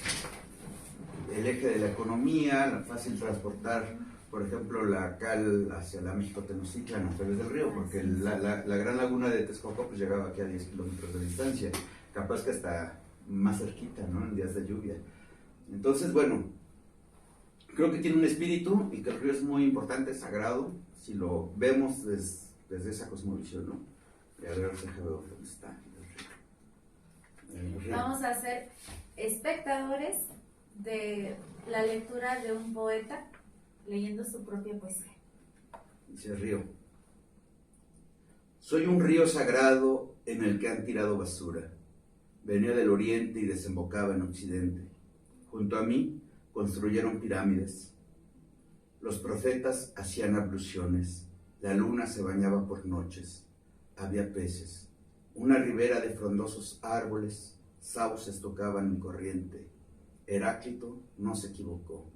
el eje de la economía, fácil transportar, por ejemplo, la cal hacia la México-Tenochtitlan a través del río, porque la gran laguna de Texcoco pues llegaba aquí a 10 kilómetros de distancia, capaz que hasta más cerquita, ¿no? En días de lluvia. Entonces, bueno, creo que tiene un espíritu y que el río es muy importante, sagrado, si lo vemos desde esa cosmovisión, ¿no? Y a ver, déjame ver dónde está el Vamos a ser espectadores de la lectura de un poeta leyendo su propia poesía. Dice río. Soy un río sagrado en el que han tirado basura. Venía del oriente y desembocaba en occidente. Junto a mí construyeron pirámides. Los profetas hacían abluciones. La luna se bañaba por noches. Había peces. Una ribera de frondosos árboles. Sauces tocaban mi corriente. Heráclito no se equivocó.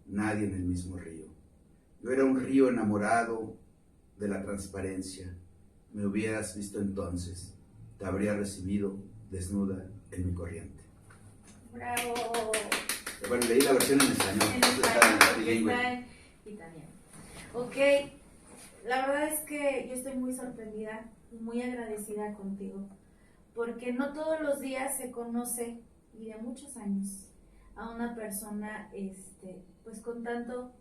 Nadie en el mismo río. Yo era un río enamorado de la transparencia. Me hubieras visto entonces. Te habría recibido desnuda en mi corriente. ¡Bravo! Bueno, leí la versión en español. En español, está en italiano. Ok, la verdad es que yo estoy muy sorprendida y muy agradecida contigo, porque no todos los días se conoce, y de muchos años, a una persona pues con tanto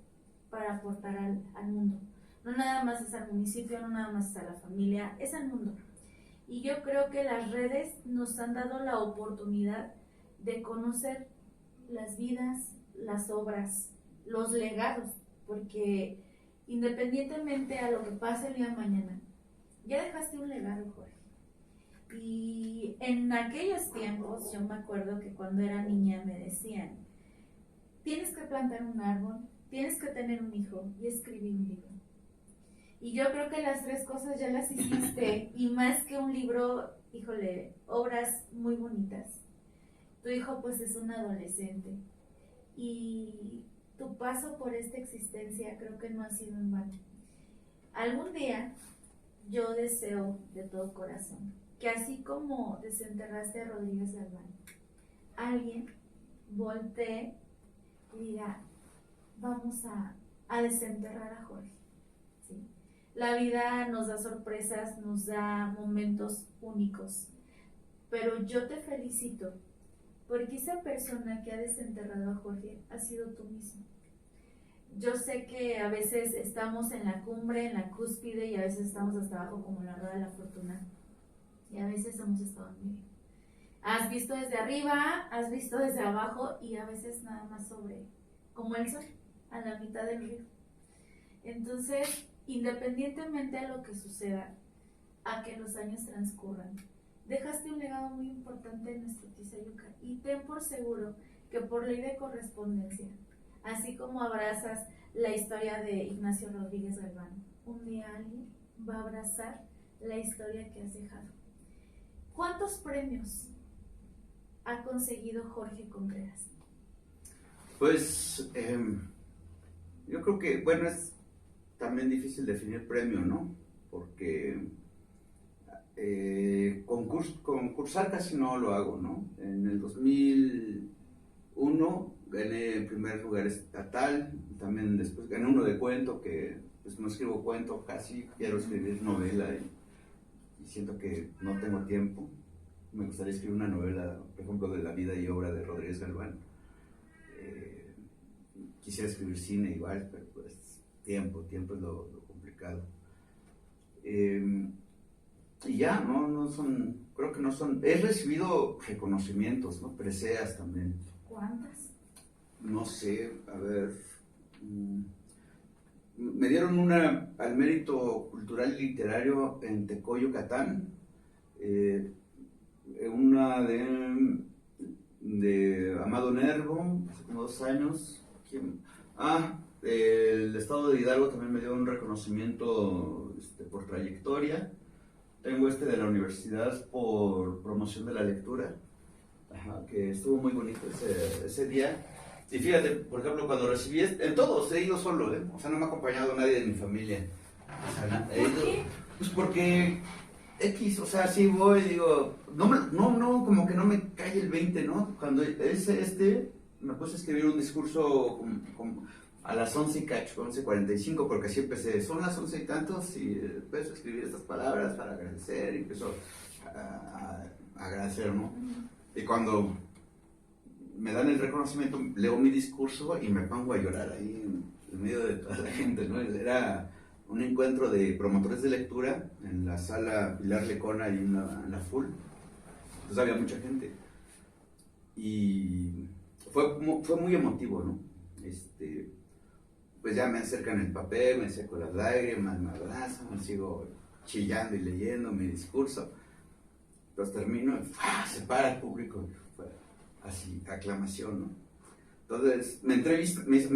para aportar al mundo. No nada más es al municipio, no nada más es a la familia, es al mundo. Y yo creo que las redes nos han dado la oportunidad de conocer las vidas, las obras, los legados, porque independientemente a lo que pase el día de mañana, ya dejaste un legado, Jorge. Y en aquellos tiempos, yo me acuerdo que cuando era niña me decían, tienes que plantar un árbol, tienes que tener un hijo y escribir un libro. Y yo creo que las tres cosas ya las hiciste, y más que un libro, híjole, obras muy bonitas. Tu hijo pues es un adolescente, y tu paso por esta existencia creo que no ha sido en vano. Algún día yo deseo de todo corazón que así como desenterraste a Rodríguez Galván, alguien voltee y diga, vamos a desenterrar a Jorge. ¿Sí? La vida nos da sorpresas, nos da momentos únicos, pero yo te felicito porque esa persona que ha desenterrado a Jorge ha sido tú mismo. Yo sé que a veces estamos en la cumbre, en la cúspide, y a veces estamos hasta abajo como la rueda de la fortuna, y a veces hemos estado en medio. Has visto desde arriba, has visto desde abajo, y a veces nada más sobre, como el sol, a la mitad del río. Entonces, independientemente de lo que suceda, a que los años transcurran, dejaste un legado muy importante en nuestro Tizayuca, y ten por seguro que por ley de correspondencia, así como abrazas la historia de Ignacio Rodríguez Galván, un día alguien va a abrazar la historia que has dejado. ¿Cuántos premios ha conseguido Jorge Contreras? Pues yo creo que, bueno, es también difícil definir premio, ¿no? Porque concursar casi no lo hago, ¿no? En el 2001 gané el primer lugar estatal, también después gané uno de cuento, que pues no escribo cuento casi, quiero escribir novela y siento que no tengo tiempo. Me gustaría escribir una novela, por ejemplo, de la vida y obra de Rodríguez Galván. Quisiera escribir cine igual, pero pues tiempo es lo complicado. Y ya, no son, creo que no son, he recibido reconocimientos, ¿no? Preseas también. ¿Cuántas? No sé, a ver, me dieron una al mérito cultural y literario en Tecó, Yucatán, una de Amado Nervo, hace como 2 años. El estado de Hidalgo también me dio un reconocimiento por trayectoria. Tengo de la universidad por promoción de la lectura, que estuvo muy bonito ese día. Y fíjate, por ejemplo, cuando recibí, en todos he ido solo, o sea, no me ha acompañado nadie de mi familia. O sea, ¿Por qué? Pues porque o sea, sí voy, digo, no, como que no me cae el 20, ¿no? Cuando me puse a escribir un discurso a las 11:45, porque así empecé, son las 11 y tantos, y empecé a escribir estas palabras para agradecer, y empezó a agradecer, ¿no? Y cuando me dan el reconocimiento, leo mi discurso y me pongo a llorar ahí en medio de toda la gente, ¿no? Era un encuentro de promotores de lectura en la sala Pilar Lecona y en la FUL. pues había mucha gente. Y fue muy emotivo, ¿no? Pues ya me acercan el papel, me seco las lágrimas, me abrazan, me sigo chillando y leyendo mi discurso. Pues termino y se para el público, fue así, aclamación, ¿no? Entonces me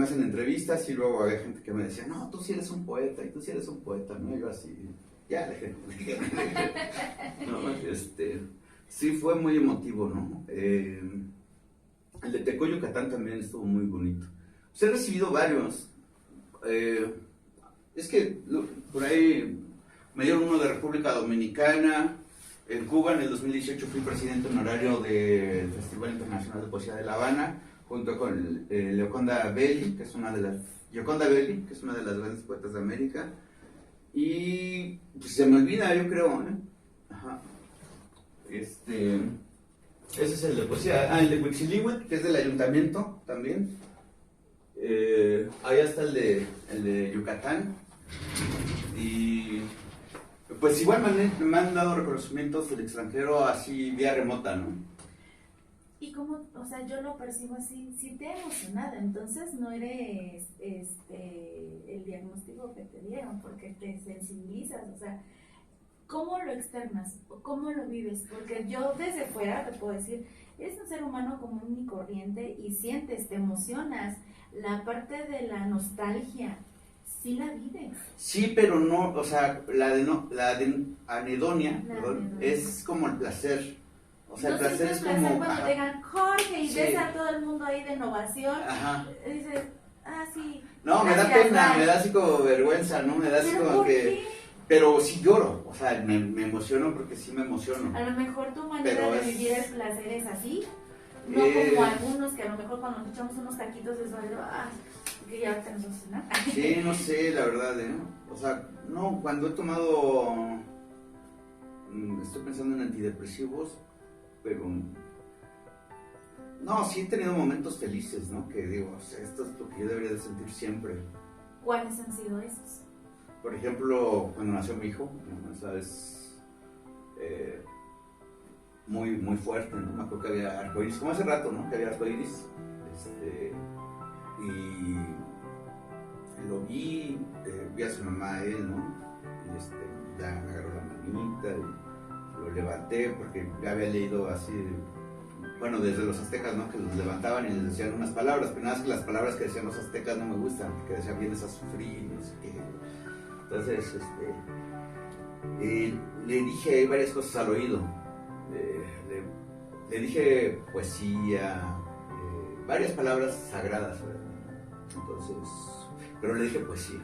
hacen entrevistas y luego había gente que me decía, no, tú sí eres un poeta, y tú sí eres un poeta, ¿no? Y yo así, ya, déjenme. No, sí fue muy emotivo, ¿no? El de Tecó, Yucatán también estuvo muy bonito. Pues he recibido varios. Es que por ahí me dieron uno de República Dominicana. En Cuba, en el 2018, fui presidente honorario del Festival Internacional de Poesía de La Habana, junto con Gioconda Belli, que es una de las grandes poetas de América. Y pues se me olvida, yo creo, ¿eh? Ajá. Ese es el de poesía. El de Huixilihuitl, que es del ayuntamiento también. Ahí está el de Yucatán. Y pues igual me han dado reconocimientos del extranjero así vía remota, ¿no? Y como, o sea, yo lo percibo así, sí te ha emocionado, entonces no eres el diagnóstico que te dieron, porque te sensibilizas, o sea, ¿cómo lo externas? ¿Cómo lo vives? Porque yo desde fuera te puedo decir, eres un ser humano común y corriente y sientes, te emocionas, la parte de la nostalgia, sí la vives. Sí, pero no, o sea, la de anedonia, es como el placer. O sea, no el placer es como... cuando ajá. te digan Jorge y Sí. ves a todo el mundo ahí de innovación, Ajá. dices, sí. No, me da gracias, pena, bye. me da así como vergüenza, ¿no? Me da así ¿Pero como por que... qué? Pero sí lloro, o sea, me emociono porque sí me emociono. A lo mejor tu manera Pero de es- vivir el placer es así, no como algunos que a lo mejor cuando nos echamos unos taquitos de suelo, que ya ahorita nos vamos a cenar. Sí, no sé, la verdad, ¿eh? O sea, no, cuando he tomado... Estoy pensando en antidepresivos, pero... No, sí he tenido momentos felices, ¿no? Que digo, o sea, esto es lo que yo debería de sentir siempre. ¿Cuáles han sido esos? Por ejemplo, cuando nació mi hijo, ¿no? O sea, es muy, muy fuerte, ¿no? Me acuerdo que había arcoíris, como hace rato, ¿no? Que había arcoíris. Y lo vi a su mamá a él, ¿no? Y ya me agarró la manita y lo levanté porque ya había leído así, bueno, desde los aztecas, ¿no? Que los levantaban y les decían unas palabras, pero nada más que las palabras que decían los aztecas no me gustan, porque decían vienes a sufrir, no sé qué. Entonces, le dije varias cosas al oído. Le dije poesía, varias palabras sagradas, ¿verdad? Entonces, pero le dije poesía.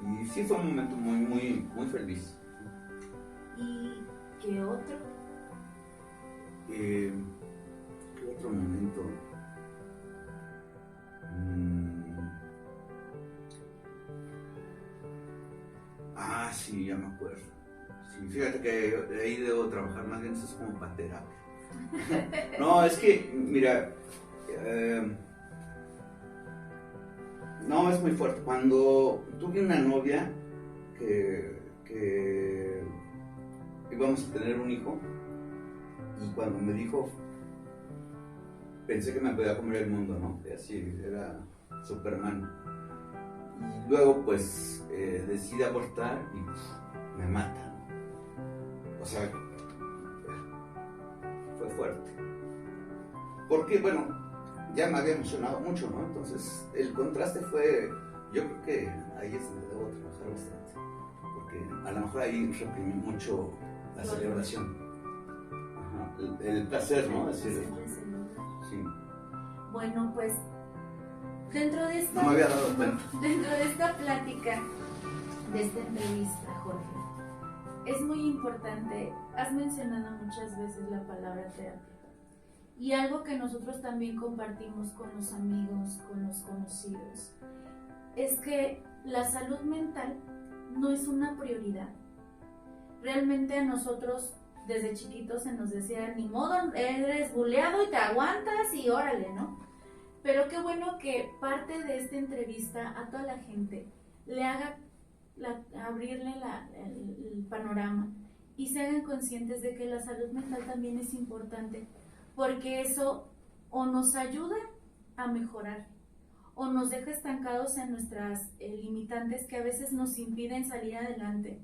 Y sí fue un momento muy, muy, muy feliz. ¿Y qué otro? ¿Qué otro momento? Sí, ya me acuerdo. Sí, fíjate que ahí debo trabajar, más bien eso es como para terapia. No, es que, mira, no, es muy fuerte. Cuando tuve una novia que íbamos a tener un hijo, y cuando me dijo, pensé que me podía comer el mundo, ¿no? Y así, era Superman. Y luego, pues, decide abortar y me mata, ¿no? O sea, fue fuerte. Porque, bueno, ya me había emocionado mucho, ¿no? Entonces, el contraste fue, yo creo que ahí es donde debo trabajar bastante. Porque a lo mejor ahí reprimí mucho la celebración. Ajá, el placer, ¿no? Es decir, sí. Bueno, pues dentro de esta, No me había dado cuenta. dentro de esta plática, de esta entrevista, Jorge, es muy importante, has mencionado muchas veces la palabra terapia. Y algo que nosotros también compartimos con los amigos, con los conocidos, es que la salud mental no es una prioridad. Realmente a nosotros desde chiquitos se nos decía, ni modo, eres buleado y te aguantas y órale, ¿no? Pero qué bueno que parte de esta entrevista a toda la gente le haga abrirle el panorama y se hagan conscientes de que la salud mental también es importante, porque eso o nos ayuda a mejorar o nos deja estancados en nuestras limitantes que a veces nos impiden salir adelante.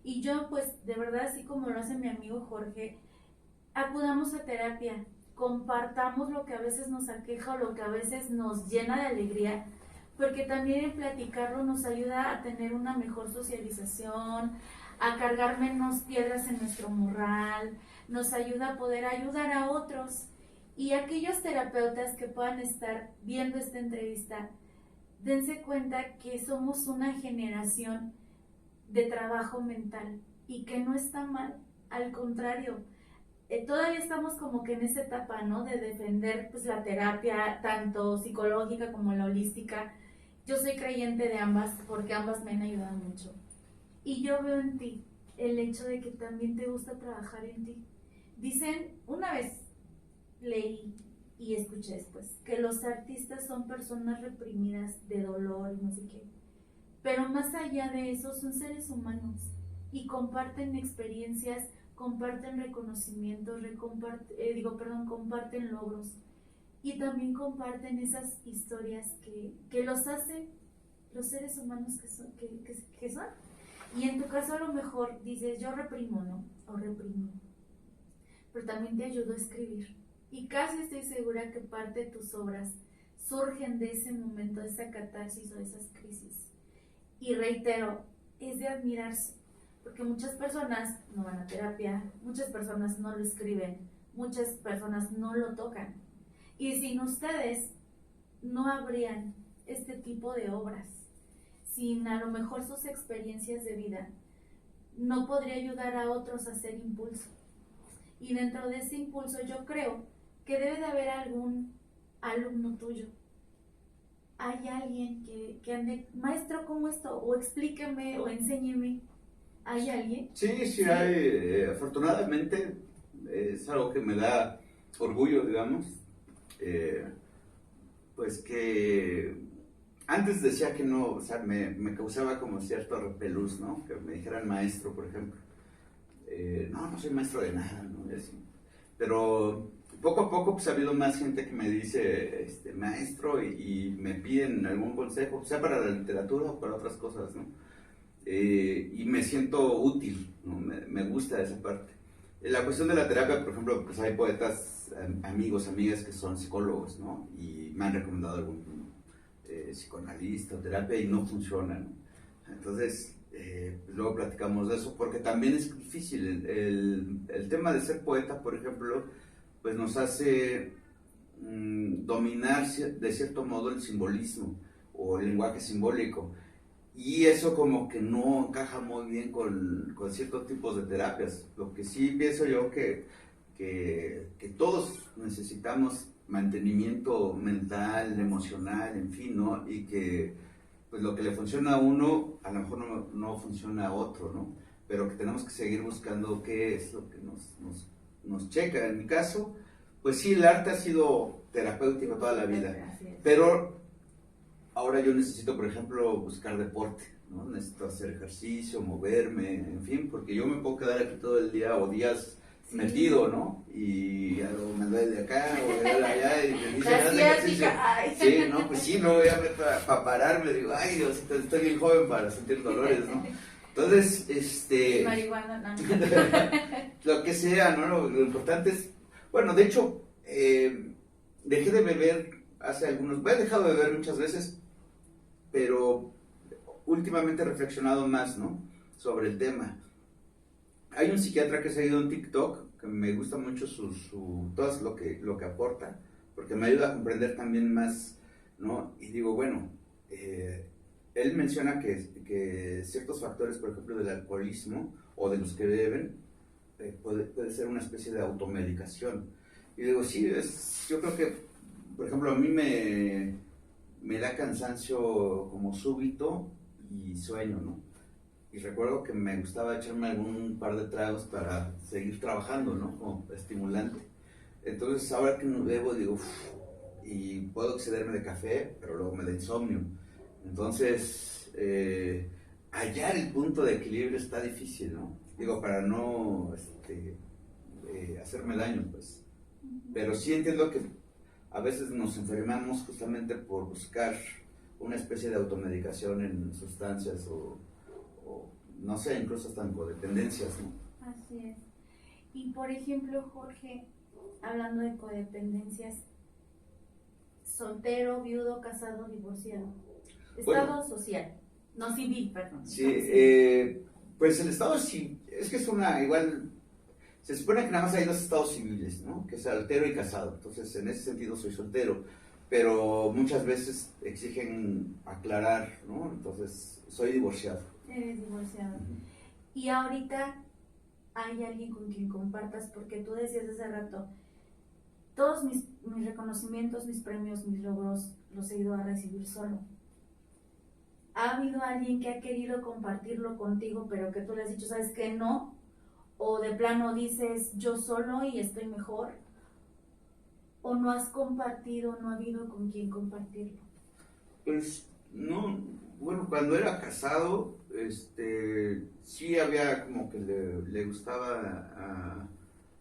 Y yo pues de verdad, así como lo hace mi amigo Jorge, acudamos a terapia, compartamos lo que a veces nos aqueja o lo que a veces nos llena de alegría, porque también el platicarlo nos ayuda a tener una mejor socialización, a cargar menos piedras en nuestro morral, nos ayuda a poder ayudar a otros. Y aquellos terapeutas que puedan estar viendo esta entrevista, dense cuenta que somos una generación de trabajo mental y que no está mal, al contrario, todavía estamos como que en esa etapa, ¿no? De defender pues la terapia, tanto psicológica como la holística. Yo soy creyente de ambas porque ambas me han ayudado mucho. Y yo veo en ti el hecho de que también te gusta trabajar en ti. Dicen, una vez leí y escuché después, que los artistas son personas reprimidas de dolor y no sé qué. Pero más allá de eso son seres humanos y comparten experiencias, comparten reconocimientos, comparten logros y también comparten esas historias que los hacen los seres humanos que son. Y en tu caso a lo mejor dices, yo reprimo, ¿no? O reprimo. Pero también te ayudo a escribir. Y casi estoy segura que parte de tus obras surgen de ese momento, de esa catarsis o de esas crisis. Y reitero, es de admirarse, porque muchas personas no van a terapia, muchas personas no lo escriben, muchas personas no lo tocan. Y sin ustedes no habrían este tipo de obras. Sin a lo mejor sus experiencias de vida, no podría ayudar a otros a hacer impulso. Y dentro de ese impulso yo creo que debe de haber algún alumno tuyo. Hay alguien que ande, maestro, ¿cómo esto? O explíqueme o enséñeme. ¿Hay alguien? Sí, hay. Afortunadamente es algo que me da orgullo, digamos. Pues que antes decía que no, o sea, me causaba como cierto repelús, ¿no? Que me dijeran maestro, por ejemplo. No soy maestro de nada, ¿no? Y así. Pero poco a poco pues ha habido más gente que me dice maestro y me piden algún consejo, sea para la literatura o para otras cosas, ¿no? Y me siento útil, ¿no? Me gusta esa parte. La cuestión de la terapia, por ejemplo, pues hay poetas, amigos, amigas que son psicólogos, ¿no? Y me han recomendado algún psicoanalista o terapia y no funciona, ¿no? Entonces, pues luego platicamos de eso porque también es difícil. El tema de ser poeta, por ejemplo, pues nos hace dominar de cierto modo el simbolismo o el lenguaje simbólico. Y eso como que no encaja muy bien con ciertos tipos de terapias. Lo que sí pienso yo que todos necesitamos mantenimiento mental, emocional, en fin, ¿no? Y que pues lo que le funciona a uno a lo mejor no funciona a otro, ¿no? Pero que tenemos que seguir buscando qué es lo que nos checa. En mi caso, pues sí, el arte ha sido terapéutico toda la vida, pero ahora yo necesito, por ejemplo, buscar deporte, ¿no? Necesito hacer ejercicio, moverme, en fin, porque yo me puedo quedar aquí todo el día o días metido, ¿no? Y algo me duele acá o me duele allá y me dicen, haz ejercicio. Sí, no, pues sí, no, ya para pararme, digo, ay Dios, estoy bien joven para sentir dolores, ¿no? Entonces, marihuana, no. Lo que sea, ¿no? Lo importante es, bueno, de hecho, dejé de beber me he dejado de beber muchas veces, pero últimamente he reflexionado más, ¿no? Sobre el tema. Hay un psiquiatra que he seguido en TikTok, que me gusta mucho todo lo que aporta, porque me ayuda a comprender también más, ¿no? Y digo, bueno, él menciona que ciertos factores, por ejemplo, del alcoholismo o de los que beben, puede ser una especie de automedicación. Y digo, sí, yo creo que, por ejemplo, a mí me da cansancio como súbito y sueño, ¿no? Y recuerdo que me gustaba echarme algún par de tragos para seguir trabajando, ¿no? Como estimulante. Entonces, ahora que no bebo, digo, y puedo excederme de café, pero luego me da insomnio. Entonces, hallar el punto de equilibrio está difícil, ¿no? Digo, para no hacerme daño, pues. Pero sí entiendo que a veces nos enfermamos justamente por buscar una especie de automedicación en sustancias o no sé, incluso hasta en codependencias, ¿no? Así es. Y por ejemplo, Jorge, hablando de codependencias, soltero, viudo, casado, divorciado. Estado social, no civil, perdón. Sí, pues el estado sí, es que es igual, se supone que nada más hay dos estados civiles, ¿no? Que es soltero y casado, entonces en ese sentido soy soltero, pero muchas veces exigen aclarar, ¿no? Entonces soy divorciado. Eres divorciado. Y ahorita hay alguien con quien compartas, porque tú decías hace rato, todos mis reconocimientos, mis premios, mis logros, los he ido a recibir solo. ¿Ha habido alguien que ha querido compartirlo contigo, pero que tú le has dicho, sabes que no? ¿O de plano dices, yo solo y estoy mejor? ¿O no has compartido, no ha habido con quien compartirlo? Pues no, bueno, cuando era casado, sí había como que le gustaba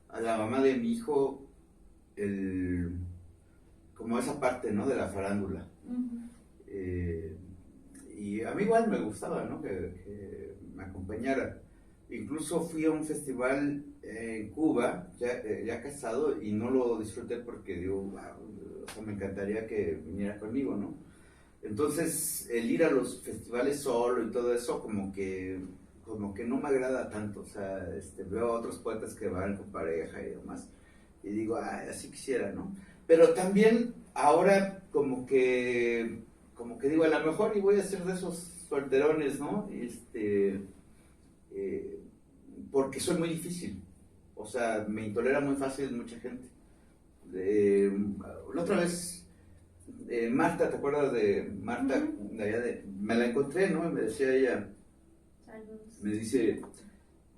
a la mamá de mi hijo como esa parte, ¿no? De la farándula. Y a mí igual me gustaba, ¿no? Que me acompañara. Incluso fui a un festival en Cuba, ya casado, y no lo disfruté porque digo, wow, o sea, me encantaría que viniera conmigo, ¿no? Entonces, el ir a los festivales solo y todo eso, como que no me agrada tanto. O sea, veo a otros poetas que van con pareja y demás, y digo, así quisiera, ¿no? Pero también ahora como que digo, a lo mejor y voy a ser de esos solterones, ¿no? Porque soy muy difícil. O sea, me intolera muy fácil mucha gente. La otra vez, Marta, ¿te acuerdas de Marta? De allá me la encontré, ¿no? Y me decía ella, Saludos. me dice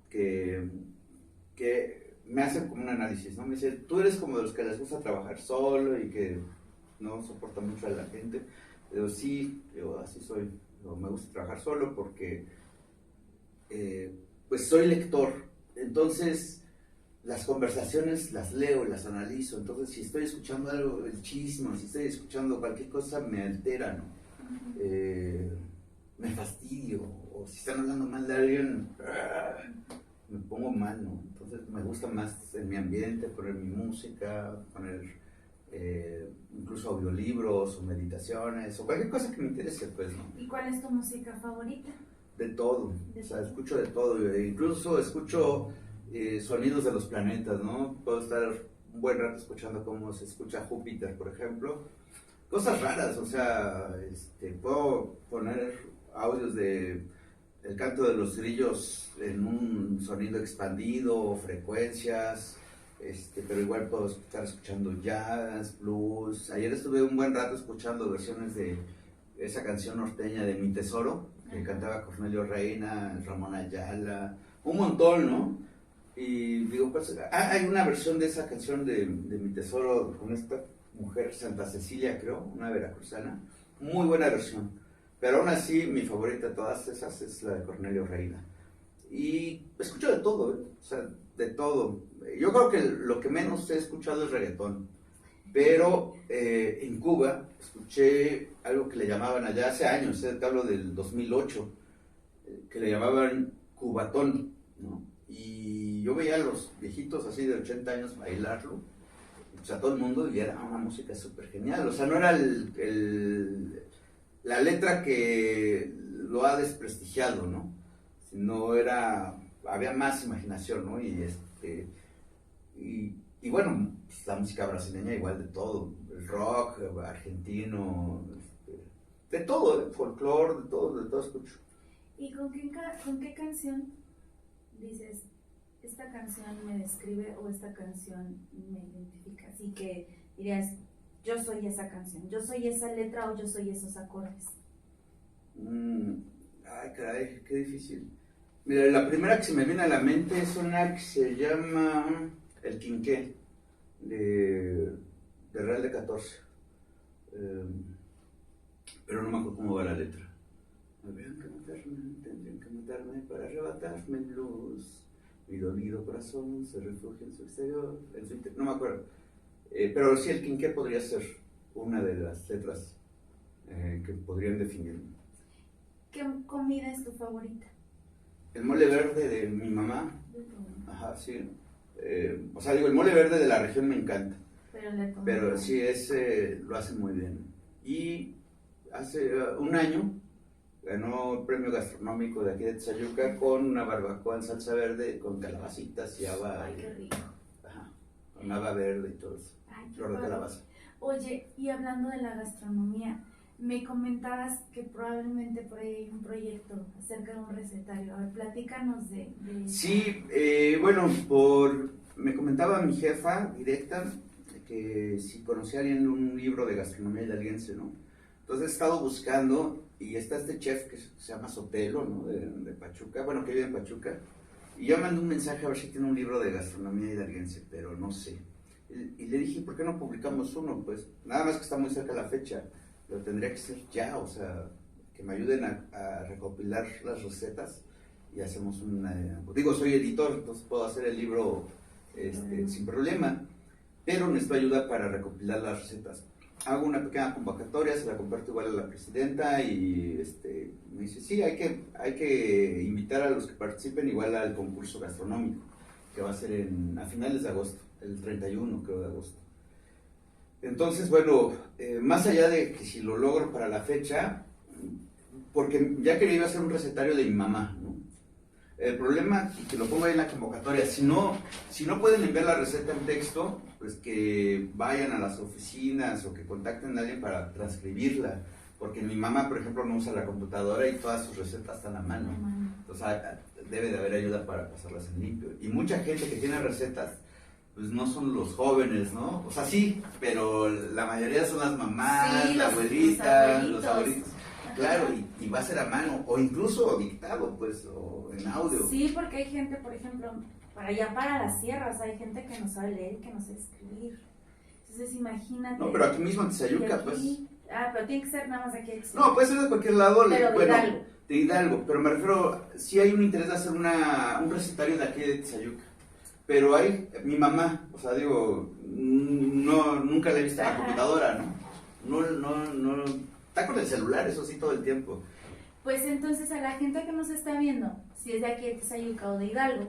que me hace como un análisis, ¿no? Me dice, tú eres como de los que les gusta trabajar solo y que no soporta mucho a la gente. Pero sí, yo así soy. Me gusta trabajar solo porque pues soy lector. Entonces las conversaciones las leo, las analizo. Entonces si estoy escuchando algo, el chisme, si estoy escuchando cualquier cosa, me altera, ¿no? Me fastidio. O si están hablando mal de alguien, me pongo mal, ¿no? Entonces me gusta más en mi ambiente, poner mi música, poner incluso audiolibros o meditaciones o cualquier cosa que me interese, pues, ¿no? ¿Y cuál es tu música favorita? De todo, o sea, escucho de todo, incluso escucho sonidos de los planetas, ¿no? Puedo estar un buen rato escuchando cómo se escucha Júpiter, por ejemplo, cosas raras, o sea, puedo poner audios de el canto de los grillos en un sonido expandido, frecuencias, pero igual puedo estar escuchando jazz, blues. Ayer estuve un buen rato escuchando versiones de esa canción norteña de Mi Tesoro, que cantaba Cornelio Reina, Ramón Ayala, un montón, ¿no? Y digo, pues, hay una versión de esa canción de Mi Tesoro con esta mujer, Santa Cecilia, creo, una veracruzana, muy buena versión. Pero aún así, mi favorita de todas esas es la de Cornelio Reina. Y escucho de todo, ¿eh? O sea, de todo. Yo creo que lo que menos he escuchado es reggaetón. Pero en Cuba escuché algo que le llamaban allá hace años, te hablo del 2008, que le llamaban cubatón, ¿no? Y yo veía a los viejitos así de 80 años bailarlo, o sea, todo el mundo, y era una música súper genial. O sea, no era la letra que lo ha desprestigiado, ¿no? Sino había más imaginación, ¿no? Y bueno, pues la música brasileña igual de todo, el rock argentino, de todo, folclore, de todo escucho. ¿Y con qué canción dices, esta canción me describe o esta canción me identifica? Así que dirías, yo soy esa canción, yo soy esa letra o yo soy esos acordes. Ay, caray, qué difícil. Mira, la primera que se me viene a la mente es una que se llama El Quinqué, de Real de 14. Pero no me acuerdo cómo va la letra. Habrían que matarme, tendrían que matarme para arrebatarme luz. Mi dolido corazón se refugia en su exterior, no me acuerdo. Pero sí, el quinqué podría ser una de las letras que podrían definirme. ¿Qué comida es tu favorita? El mole verde de mi mamá. Ajá, sí. O sea, digo, el mole verde de la región me encanta. Pero sí, ese lo hacen muy bien. Y hace un año ganó el premio gastronómico de aquí de Tezayuca con una barbacoa en salsa verde con calabacitas y haba. Ay, qué rico. Ajá, con haba verde y todo eso. Ay, flor de calabaza. Oye, y hablando de la gastronomía, me comentabas que probablemente por ahí hay un proyecto acerca de un recetario. A ver, platícanos de Sí, bueno, me comentaba mi jefa directa que si conocía alguien un libro de gastronomía hidalguense, ¿no? Entonces he estado buscando y está este chef que se llama Sotelo, ¿no? De Pachuca, bueno, que vive en Pachuca, y yo mandé un mensaje a ver si tiene un libro de gastronomía hidalguense, pero no sé. Y le dije, ¿por qué no publicamos uno? Pues nada más que está muy cerca la fecha, pero tendría que ser ya, o sea, que me ayuden a recopilar las recetas y hacemos digo, soy editor, entonces puedo hacer el libro sin problema, pero necesito ayuda para recopilar las recetas. Hago una pequeña convocatoria, se la comparto igual a la presidenta y me dice, sí, hay que invitar a los que participen igual al concurso gastronómico, que va a ser a finales de agosto, el 31 creo de agosto. Entonces, bueno, más allá de que si lo logro para la fecha, porque ya quería hacer un recetario de mi mamá, ¿no? El problema, y que lo pongo ahí en la convocatoria, si no pueden enviar la receta en texto, pues que vayan a las oficinas o que contacten a alguien para transcribirla, porque mi mamá, por ejemplo, no usa la computadora y todas sus recetas están a mano, entonces debe de haber ayuda para pasarlas en limpio. Y mucha gente que tiene recetas, pues no son los jóvenes, ¿no? O sea, sí, pero la mayoría son las mamás, sí, la abuelita, los abuelitos. Claro, y va a ser a mano, o incluso dictado, pues, o en audio. Sí, porque hay gente, por ejemplo, para las sierras, hay gente que no sabe leer y que no sabe escribir. Entonces, imagínate. No, pero aquí mismo en Tezayuca, pues. Pero tiene que ser nada más aquí. No, puede ser de cualquier lado. Pero de Hidalgo. De Hidalgo, pero me refiero, sí hay un interés de hacer un recetario de aquí de Tezayuca. Pero mi mamá, o sea, digo, nunca la he visto en la computadora, ¿no? No, está con el celular, eso sí, todo el tiempo. Pues entonces a la gente que nos está viendo, si es de aquí de Tezayuca o de Hidalgo,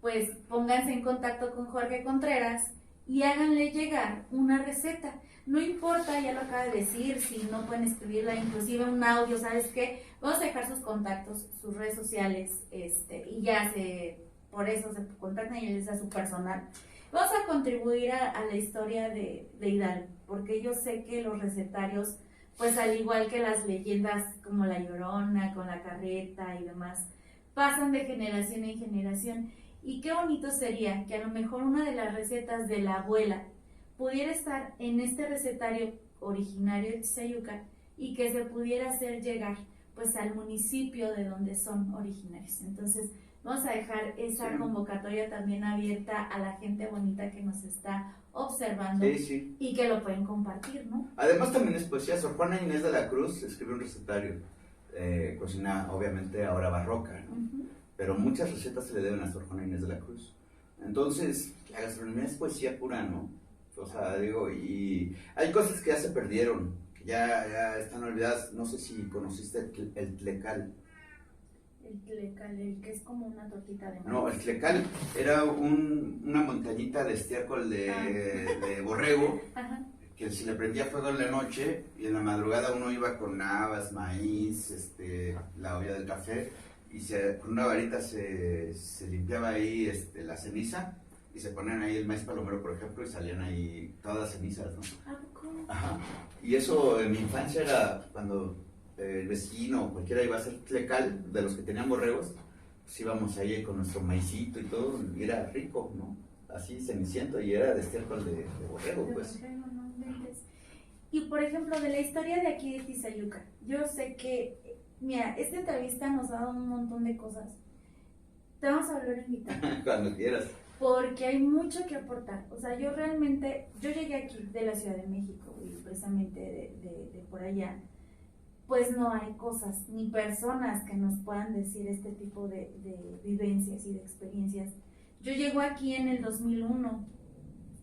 pues pónganse en contacto con Jorge Contreras y háganle llegar una receta. No importa, ya lo acaba de decir, si no pueden escribirla, inclusive un audio, ¿sabes qué? Vamos a dejar sus contactos, sus redes sociales, y ya por eso se contactan y les da su personal. Vamos a contribuir a la historia de Hidalgo, porque yo sé que los recetarios, pues al igual que las leyendas como La Llorona, con la carreta y demás, pasan de generación en generación. Y qué bonito sería que a lo mejor una de las recetas de la abuela pudiera estar en este recetario originario de Tezayuca y que se pudiera hacer llegar pues al municipio de donde son originarios. Entonces vamos a dejar esa convocatoria también abierta a la gente bonita que nos está observando y que lo pueden compartir, ¿no? Además también es poesía. Sor Juana Inés de la Cruz escribió un recetario, cocina obviamente ahora barroca, ¿no? Pero muchas recetas se le deben a Sor Juana Inés de la Cruz. Entonces, la gastronomía es poesía pura, ¿no? O sea, digo, y hay cosas que ya se perdieron, que ya están olvidadas. No sé si conociste el tlecal. El tlecal, el que es como una tortita de maíz. No, el tlecal era una montañita de estiércol de borrego, que se le prendía fuego en la noche y en la madrugada uno iba con habas, maíz, la olla del café, y con una varita se limpiaba ahí la ceniza y se ponían ahí el maíz palomero, por ejemplo, y salían ahí todas las cenizas, ¿no? Ajá. Y eso en mi infancia era cuando el vecino o cualquiera iba a hacer tlecal, de los que tenían borregos, pues íbamos ahí con nuestro maicito y todo, y era rico, ¿no? Así ceniciento, y era de estiércol de borrego, pues. Y por ejemplo, de la historia de aquí de Tezayuca, yo sé que, mira, esta entrevista nos ha dado un montón de cosas. Te vamos a volver a invitar. Cuando quieras. Porque hay mucho que aportar. O sea, yo llegué aquí de la Ciudad de México y precisamente de por allá. pues no hay cosas ni personas que nos puedan decir este tipo de vivencias y de experiencias. Yo llego aquí en el 2001,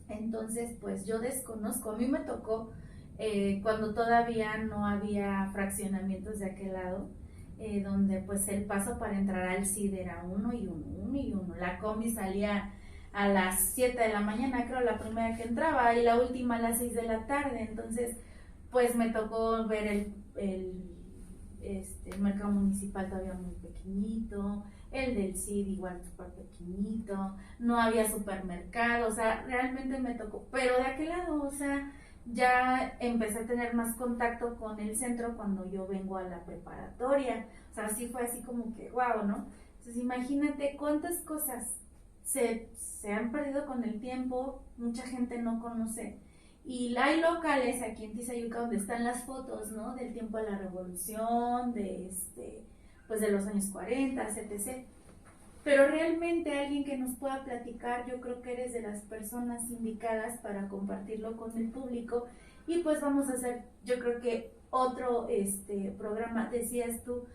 entonces pues yo desconozco, a mí me tocó cuando todavía no había fraccionamientos de aquel lado, donde pues el paso para entrar al CID era uno y uno. La combi salía a las 7 de la mañana, creo, la primera que entraba, y la última a las 6 de la tarde. Entonces pues me tocó ver el mercado municipal todavía muy pequeñito, el del CID igual súper pequeñito, no había supermercado, o sea, realmente me tocó, pero de aquel lado, o sea, ya empecé a tener más contacto con el centro cuando yo vengo a la preparatoria, o sea, sí fue así como que, wow, ¿no? Entonces imagínate cuántas cosas se han perdido con el tiempo, mucha gente no conoce. Y hay locales aquí en Tizayuca donde están las fotos, ¿no? Del tiempo de la revolución, pues de los años 40, etc. Pero realmente alguien que nos pueda platicar, yo creo que eres de las personas indicadas para compartirlo con el público. Y pues vamos a hacer, yo creo que otro programa, decías tú,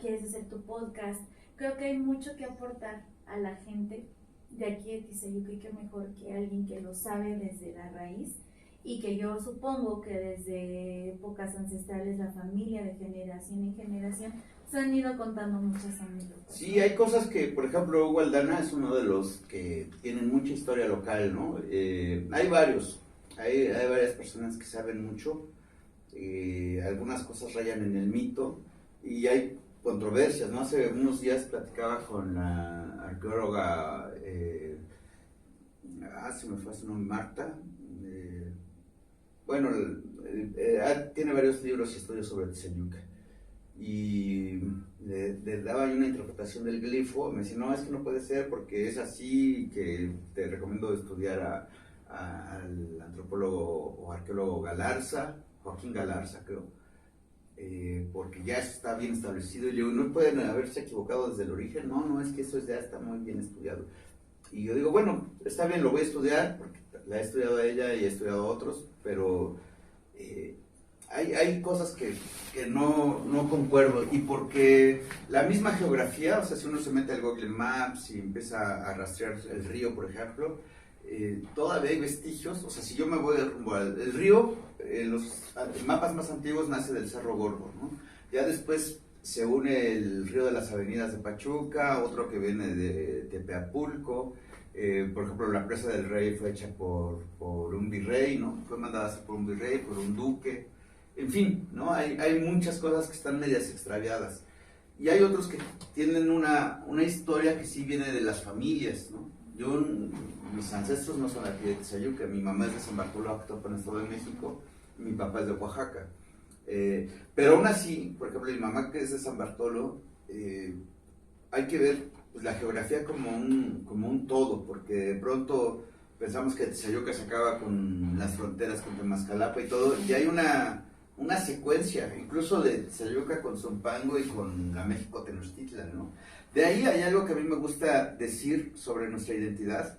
quieres hacer tu podcast. Creo que hay mucho que aportar a la gente de aquí de Tizayuca, y qué mejor que alguien que lo sabe desde la raíz, y que yo supongo que desde épocas ancestrales la familia de generación en generación se han ido contando muchas anécdotas. Sí, hay cosas que, por ejemplo, Hugo Aldana es uno de los que tienen mucha historia local, ¿no? Hay varios, hay varias personas que saben mucho, algunas cosas rayan en el mito, y hay controversias, ¿no? Hace unos días platicaba con la arqueóloga, se me fue su nombre, Marta, bueno, tiene varios libros y estudios sobre Tizayuca, y le daba una interpretación del glifo. Me decía, no, es que no puede ser porque es así, que te recomiendo estudiar al antropólogo o arqueólogo Galarza, Joaquín Galarza, creo, porque ya está bien establecido. Y yo digo, ¿no pueden haberse equivocado desde el origen? No, es que eso ya está muy bien estudiado. Y yo digo, bueno, está bien, lo voy a estudiar, porque la he estudiado a ella y he estudiado a otros, pero hay cosas que no concuerdo, y porque la misma geografía, o sea, si uno se mete al Google Maps y empieza a rastrear el río, por ejemplo, todavía hay vestigios. O sea, si yo me voy rumbo al río, los mapas más antiguos nace del Cerro Gordo, ¿no? Ya después se une el río de las avenidas de Pachuca, otro que viene de Tepeapulco. Por ejemplo, la presa del Rey fue hecha por un virrey, ¿no? Fue mandada a hacer por un virrey, por un duque. En fin, ¿no? Hay muchas cosas que están medias extraviadas. Y hay otros que tienen una historia que sí viene de las familias, ¿no? Mis ancestros no son aquí de Tizayuca, mi mamá es de San Bartolo, Actopan, Estado de México, y mi papá es de Oaxaca. Pero aún así, por ejemplo, mi mamá, que es de San Bartolo, hay que ver pues, la geografía como un todo, porque de pronto pensamos que Tizayuca se acaba con las fronteras con Temascalapa y todo, y hay una secuencia, incluso de Tizayuca con Zumpango y con la México Tenochtitlan, ¿no? De ahí hay algo que a mí me gusta decir sobre nuestra identidad,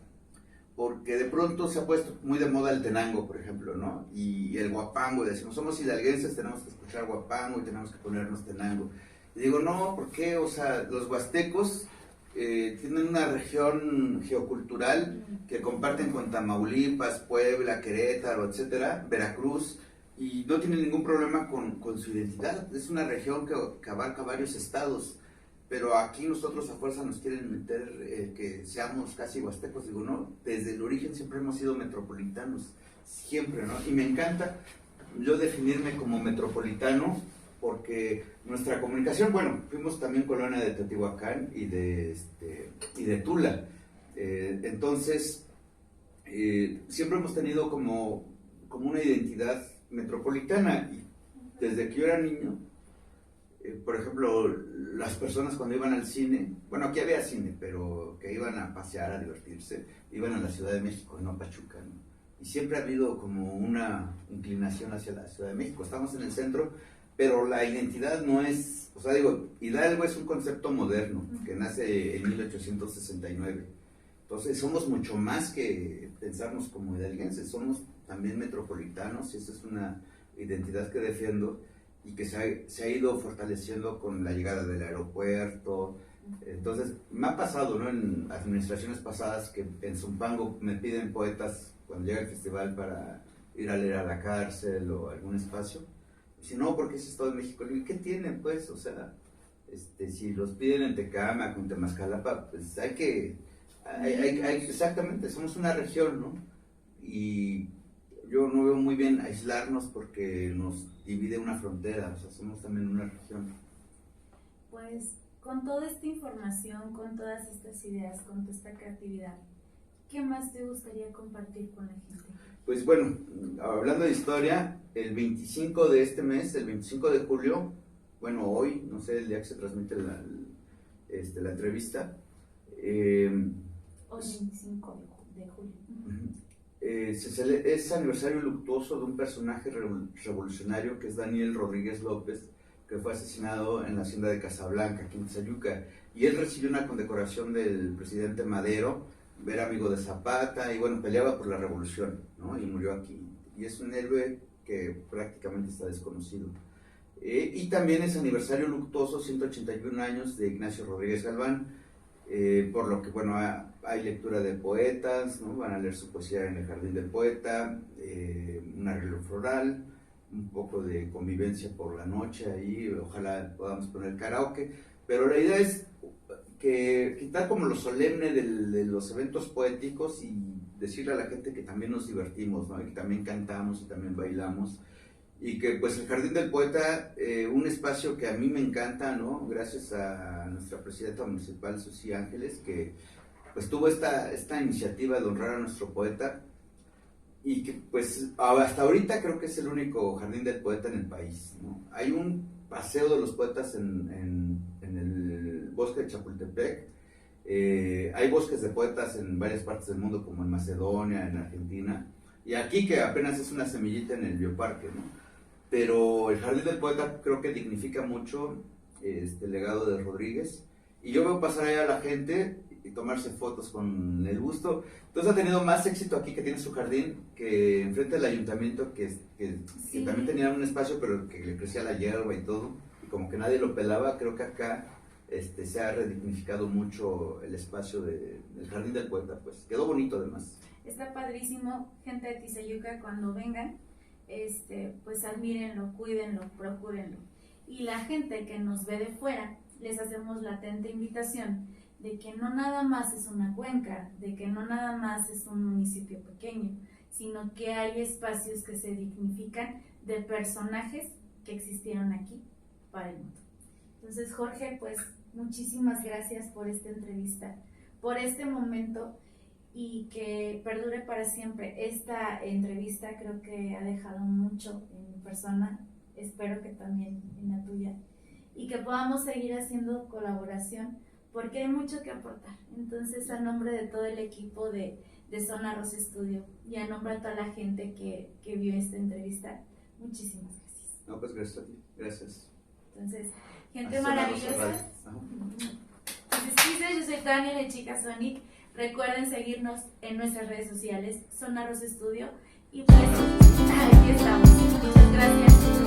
porque de pronto se ha puesto muy de moda el tenango, por ejemplo, ¿no? Y el guapango, y decimos, somos hidalguenses, tenemos que escuchar guapango y tenemos que ponernos tenango. Y digo, no, ¿por qué? O sea, los huastecos tienen una región geocultural que comparten con Tamaulipas, Puebla, Querétaro, etcétera, Veracruz, y no tienen ningún problema con su identidad. Es una región que abarca varios estados, pero aquí nosotros a fuerza nos quieren meter que seamos casi huastecos. Digo, no, desde el origen siempre hemos sido metropolitanos, siempre, ¿no? Y me encanta yo definirme como metropolitano, porque nuestra comunicación, bueno, fuimos también colonia de Teotihuacán y de Tula, entonces siempre hemos tenido como una identidad metropolitana, y desde que yo era niño, por ejemplo, las personas cuando iban al cine, bueno, aquí había cine, pero que iban a pasear, a divertirse, iban a la Ciudad de México, no a Pachuca, ¿no? Y siempre ha habido como una inclinación hacia la Ciudad de México. Estamos en el centro, pero la identidad no es, o sea, digo, Hidalgo es un concepto moderno que nace en 1869. Entonces somos mucho más que pensarnos como hidalguenses, somos también metropolitanos, y esa es una identidad que defiendo. y que se ha ido fortaleciendo con la llegada del aeropuerto. Entonces, me ha pasado, ¿no?, en administraciones pasadas que en Zumpango me piden poetas cuando llega el festival para ir a leer a la cárcel o algún espacio. Y si no, porque es Estado de México. ¿Y qué tienen, pues? O sea, si los piden en Tecámac, en Temascalapa, pues exactamente, somos una región, ¿no? Y yo no veo muy bien aislarnos porque nos divide una frontera, o sea, somos también una región. Pues con toda esta información, con todas estas ideas, con toda esta creatividad, ¿qué más te gustaría compartir con la gente? Pues bueno, hablando de historia, el 25 de este mes, el 25 de julio, bueno, hoy, no sé, el día que se transmite la entrevista. Hoy 25 de julio. Es aniversario luctuoso de un personaje revolucionario que es Daniel Rodríguez López, que fue asesinado en la hacienda de Casablanca, aquí en Tizayuca, y él recibió una condecoración del presidente Madero, era amigo de Zapata, y bueno, peleaba por la revolución, ¿no? Y murió aquí, y es un héroe que prácticamente está desconocido. Y también es aniversario luctuoso, 181 años de Ignacio Rodríguez Galván, por lo que, bueno, hay lectura de poetas, ¿no? Van a leer su poesía en el Jardín del Poeta, un arreglo floral, un poco de convivencia por la noche ahí, ojalá podamos poner karaoke, pero la idea es que quitar como lo solemne de los eventos poéticos y decirle a la gente que también nos divertimos, ¿no? Y que también cantamos y también bailamos, y que pues el Jardín del Poeta, un espacio que a mí me encanta, ¿no? Gracias a nuestra presidenta municipal, Susi Ángeles, que pues tuvo esta iniciativa de honrar a nuestro poeta, y que pues hasta ahorita creo que es el único Jardín del Poeta en el país, ¿no? Hay un paseo de los poetas en el bosque de Chapultepec, hay bosques de poetas en varias partes del mundo, como en Macedonia, en Argentina, y aquí que apenas es una semillita en el bioparque, ¿no? Pero el Jardín del Poeta creo que dignifica mucho este legado de Rodríguez, y yo veo pasar allá a la gente y tomarse fotos con el busto. Entonces ha tenido más éxito aquí, que tiene su jardín, que enfrente del ayuntamiento, que también tenía un espacio, pero que le crecía la hierba y todo, y como que nadie lo pelaba. Creo que acá se ha redignificado mucho el espacio del Jardín del Poeta, pues quedó bonito además. Está padrísimo, gente de Tizayuca, cuando vengan, pues admírenlo, cuídenlo, procúrenlo. Y la gente que nos ve de fuera, les hacemos la atenta invitación de que no nada más es una cuenca, de que no nada más es un municipio pequeño, sino que hay espacios que se dignifican de personajes que existieron aquí para el mundo. Entonces, Jorge, pues muchísimas gracias por esta entrevista, por este momento, y que perdure para siempre. Esta entrevista creo que ha dejado mucho en mi persona, espero que también en la tuya, y que podamos seguir haciendo colaboración, porque hay mucho que aportar. Entonces, a nombre de todo el equipo de Zona Rosa Studio y a nombre de toda la gente que vio esta entrevista, muchísimas gracias. No, pues gracias a ti, gracias. Entonces, gente maravillosa. Yo soy Tania, la chica Sonic. Recuerden seguirnos en nuestras redes sociales, Zona Rosa Studio, y pues aquí estamos. Muchas gracias.